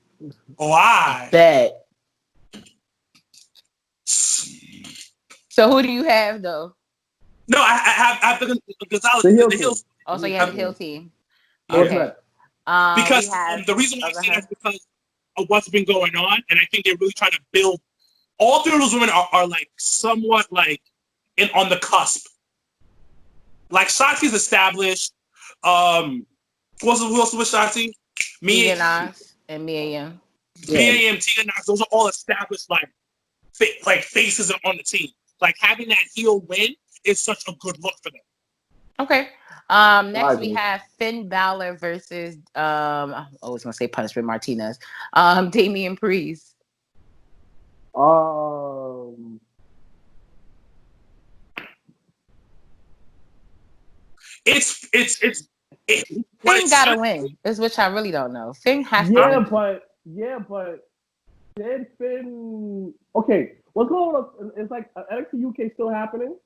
Oh, I bet. So who do you have though? No, I have the Gonzalez. The heel. Oh, so you have the heel team. Okay. Yeah. Because the reason why I say that is because of what's been going on, and I think they're really trying to build. All three of those women are like somewhat like on the cusp. Like Shotzi's established. Who else was Shotzi? Tegan Nox and Mia Yim. Mia Yim, Tegan Nox. Those are all established like faces on the team. Like having that heel win is such a good look for them. Okay. Next we have Finn Balor versus I was gonna say Punishment Martinez. Damian Priest. Finn gotta win. Is which I really don't know. Finn has to win. But Did Finn? Okay, what's going on? It's like NXT UK still happening.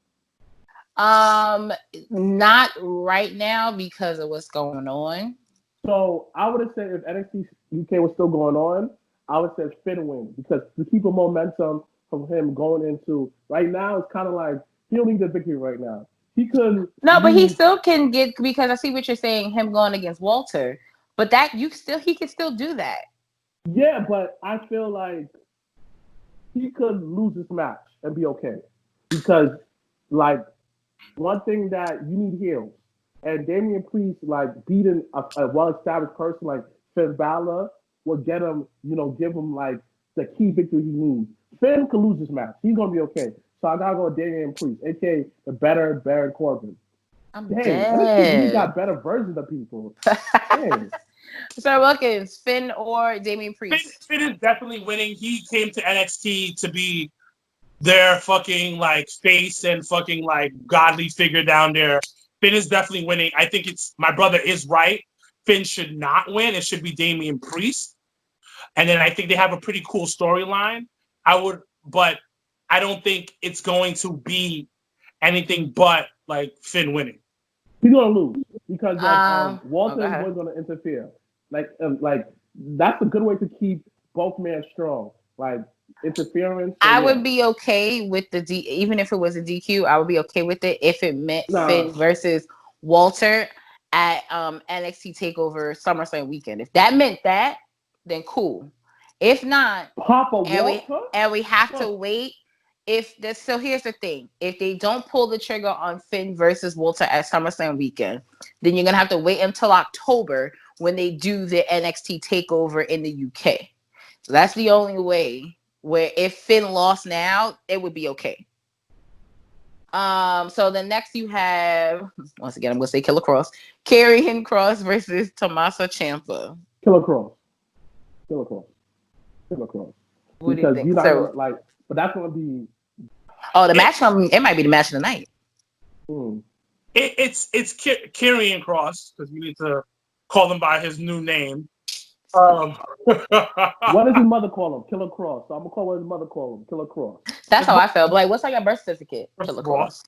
Not right now because of what's going on. So I would have said if NXT UK was still going on, I would say Finn win because to keep a momentum from him going into right now, it's kind of like he don't need the victory right now. He could but he still can get because I see what you're saying. Him going against Walter, but that he can still do that. Yeah, but I feel like he could lose this match and be okay because like one thing that you need heels. And Damian Priest, like, beating a well-established person like Finn Balor will get him, give him, like, the key victory he needs. Finn can lose this match. He's going to be okay. So I got to go with Damian Priest, a.k.a. the better Baron Corbin. I'm Dang, dead. he got better versions of people. Dang. So Wilkins, Finn or Damian Priest? Finn is definitely winning. He came to NXT to be their fucking, like, face and fucking, like, godly figure down there. Finn is definitely winning. I think my brother is right. Finn should not win. It should be Damian Priest. And then I think they have a pretty cool storyline. But I don't think it's going to be anything but like Finn winning. He's gonna lose because Walter was gonna interfere. Like that's a good way to keep both men strong. Like interference. I would be okay with even if it was a DQ. I would be okay with it if it meant Finn versus Walter at NXT Takeover SummerSlam weekend. If that meant that, then cool. If not, we have to wait. So here's the thing: if they don't pull the trigger on Finn versus Walter at SummerSlam weekend, then you're gonna have to wait until October when they do the NXT Takeover in the UK. So that's the only way. Where if Finn lost now, it would be okay. So the next you have, once again, I'm gonna say Killer Cross, Karrion Kross versus Tommaso Ciampa. Killer Cross. What do you think? But that's gonna be. Oh, the match. It might be the match of the night. It's Karrion Kross because we need to call him by his new name. What does his mother call him? Killer Cross. So I'm gonna call what his mother call him. Killer Cross. That's how I felt. Like, what's like your birth certificate? Killer Cross.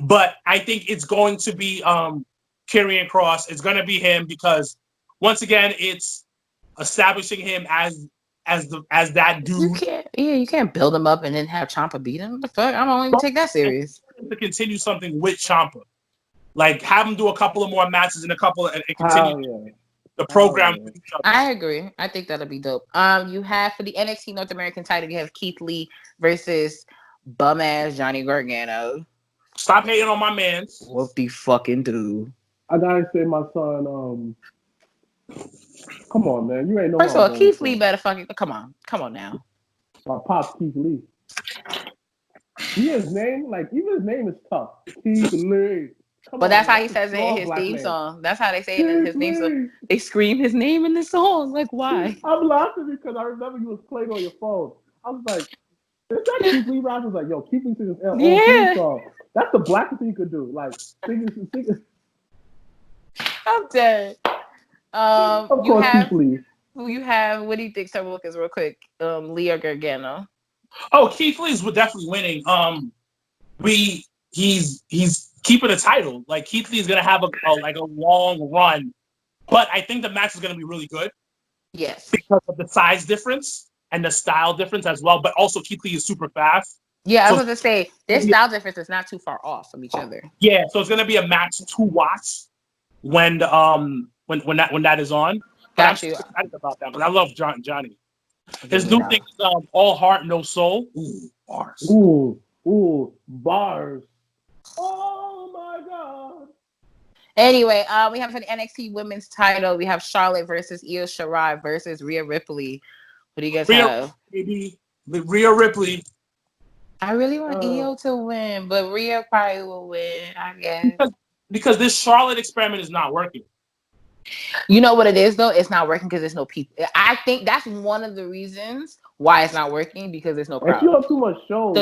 But I think it's going to be Karrion Kross. It's gonna be him because once again, it's establishing him as that dude. You can't build him up and then have Ciampa beat him. What the fuck? I don't even take that serious. To continue something with Ciampa, like have him do a couple of more matches and continue the program. I agree. I think that'll be dope. You have for the NXT North American title, you have Keith Lee versus bum ass Johnny Gargano. Stop hating on my mans. What the fucking do? I gotta say, my son. Come on, man. You ain't know. First of all, Keith Lee better fucking come on now. My pops Keith Lee. His name, even his name is tough. Keith Lee. But that's how he says it in his theme song. That's how they say it in his theme song. They scream his name in the song. Like, why? I'm laughing because I remember you was playing on your phone. I was like, is that Keith Lee? I was like, yo, Keith Lee sings his theme song. That's the blackest thing you could do. Like, singing. I'm dead. Of course, Keith Lee. You have, what do you think, Sir Wilkins, real quick? Lee or Gargano? Oh, Keith Lee's definitely winning. He's keeping the title. Like Keith Lee's gonna have a long run, but I think the match is gonna be really good. Yes, because of the size difference and the style difference as well. But also Keith Lee is super fast. Yeah, I was gonna say their style difference is not too far off from each other. Yeah, so it's gonna be a match to watch when that is on. Got you. I'm excited about that because I love Johnny. His new thing is all heart, no soul. Ooh, bars. Ooh, bars. Oh my God. Anyway, we have for the NXT Women's title, we have Charlotte versus Io Shirai versus Rhea Ripley. What do you guys have? Rhea Ripley. I really want Io to win, but Rhea probably will win, I guess. Because this Charlotte experiment is not working. You know what it is, though? It's not working because there's no people. I think that's one of the reasons why it's not working because there's no crowd. If you have too much shows.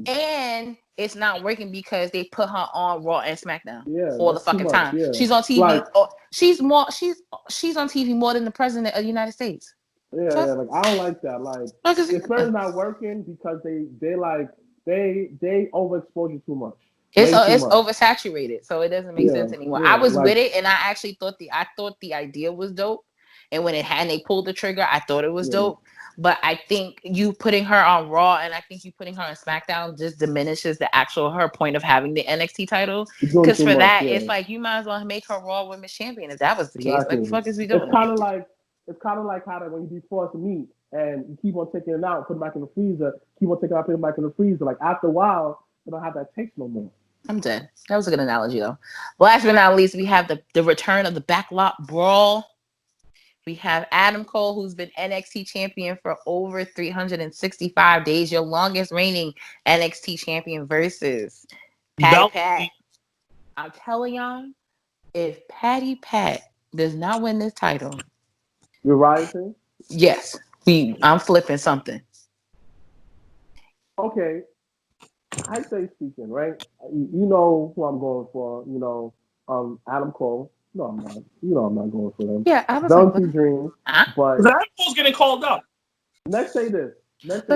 And it's not working because they put her on Raw and SmackDown all the fucking much, time. Yeah. She's on TV. She's on TV more than the president of the United States. Yeah, like I don't like that. Like it's very not working because they overexpose you too much. It's Way too it's much. oversaturated, so it doesn't make sense anymore. I was like, with it, and I actually thought the idea was dope. And when they pulled the trigger, I thought it was dope. But I think you putting her on Raw and I think you putting her on SmackDown just diminishes her point of having the NXT title. Because for that, it's like you might as well make her Raw Women's Champion if that was the case. Like, what the fuck is we doing? It's kind of like how that when you defrost meat and you keep on taking it out, put it back in the freezer, keep on taking it out, put it back in the freezer. Like after a while, you don't have that taste no more. I'm dead. That was a good analogy though. Last but not least, we have the return of the backlot brawl. We have Adam Cole, who's been NXT champion for over 365 days, your longest reigning NXT champion versus Patty Pat. I'm telling y'all, if Patty Pat does not win this title, you're rising. Yes, I'm flipping something. Okay, I say speaking, right? You know who I'm going for. You know, Adam Cole. No, I'm not. You know, I'm not going for them. Yeah, I was Velveteen Dream. But Adam Cole's getting called up. Let's say this.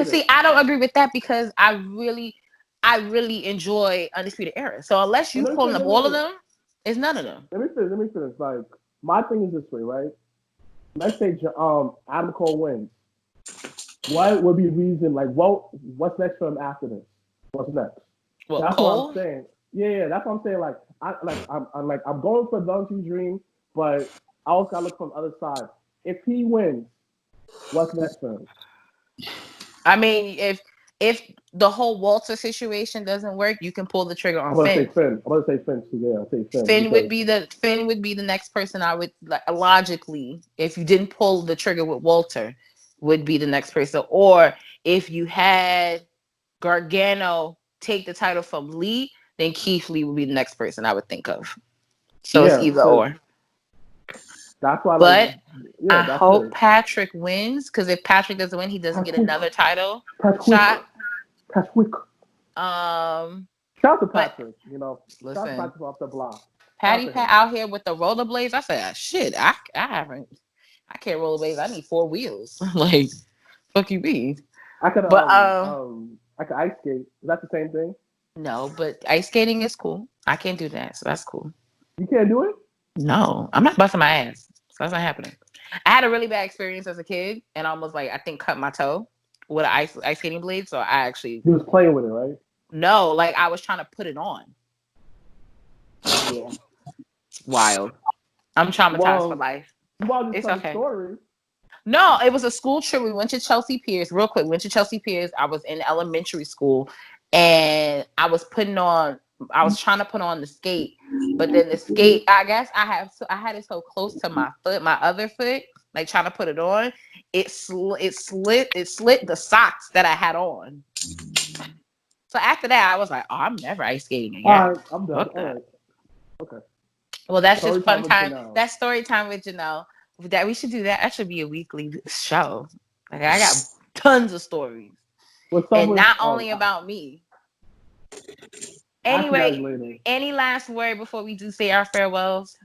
See, I don't agree with that because I really enjoy Undisputed Era. So unless you pulling up all of them, it's none of them. Let me finish. Like my thing is this way, right? Let's say Adam Cole wins. What would be reason? Like, what's next for him after this? What's next? Well, that's Cole? what I'm saying. Yeah, that's what I'm saying. Like, I'm going for Velveteen Dream, but I also gotta look from the other side. If he wins, what's next for him? I mean, if the whole Walter situation doesn't work, you can pull the trigger on Finn. I'm gonna say Finn too. Yeah, I'll say Finn. Finn would be the next person I would logically, if you didn't pull the trigger with Walter, would be the next person. Or if you had Gargano take the title from Lee, then Keith Lee would be the next person I would think of. So it's either or. That's why. But I hope Patrick wins, because if Patrick doesn't win, he doesn't get another title shot. Patrick. Shout out to Patrick. Listen, shout out to Patrick off the block. Patty Pat out here with the rollerblades. I said, shit, I can't rollerblades. I need 4 wheels. Like, fuck you mean? I could ice skate. Is that the same thing? No, but ice skating is cool. I can't do that, so that's cool. You can't do it? No, I'm not busting my ass. So that's not happening. I had a really bad experience as a kid and almost I think cut my toe with an ice skating blade. So I actually was playing with it, right? No, I was trying to put it on. Yeah. Wild. I'm traumatized for life. It's okay. Story. No, it was a school trip. We went to Chelsea Piers. Real quick, went to Chelsea Piers. I was in elementary school and I was trying to put on the skate, but then the skate, I guess I had it so close to my foot, my other foot, trying to put it on. It slit the socks that I had on. So after that, I was like, oh, I'm never ice skating again. All right, I'm done. All right. Okay. Well, that's just fun time. That's story time with Janelle. That we should do that. That should be a weekly show. I got tons of stories, and not only about me. Anyway, any last word before we do say our farewells?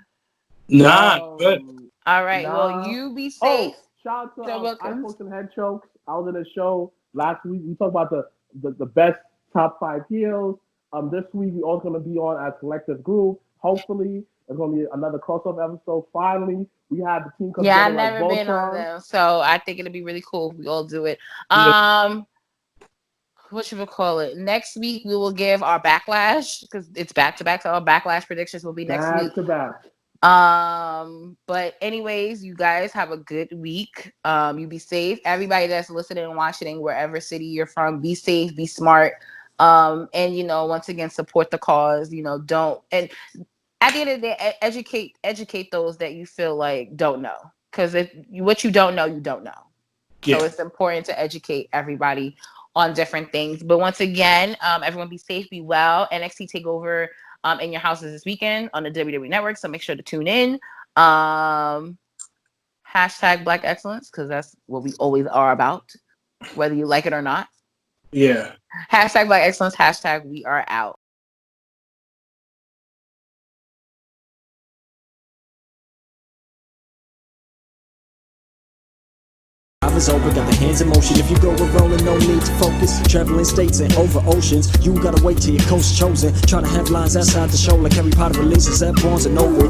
Nah, good. All right. Well, you be safe. Shout out to iPhones and Head Chokes. I was in a show last week. We talked about the best top 5 heels. This week we also going to be on as collective group. Hopefully, there's going to be another crossover episode. Finally, we have the team come together. I've never been on them, so I think it'll be really cool if we all do it. What should we call it? Next week we will give our backlash because it's back to back. So our backlash predictions will be next week. Back to back. But anyways, you guys have a good week. You be safe. Everybody that's listening and watching, wherever city you're from, be safe, be smart. And once again, support the cause. Don't, and at the end of the day, educate those that you feel like don't know. Because if what you don't know, you don't know. Yeah. So it's important to educate everybody on different things. But once again, everyone be safe, be well. NXT TakeOver in your houses this weekend on the WWE Network. So make sure to tune in. Hashtag Black Excellence, because that's what we always are about, whether you like it or not. Yeah. Hashtag Black Excellence. Hashtag we are out. is open, got the hands in motion. If you go with rolling, no need to focus. Traveling states and over oceans, you gotta wait till your coast chosen. Try to have lines outside the show like Harry Potter releases at Barnes and Noble.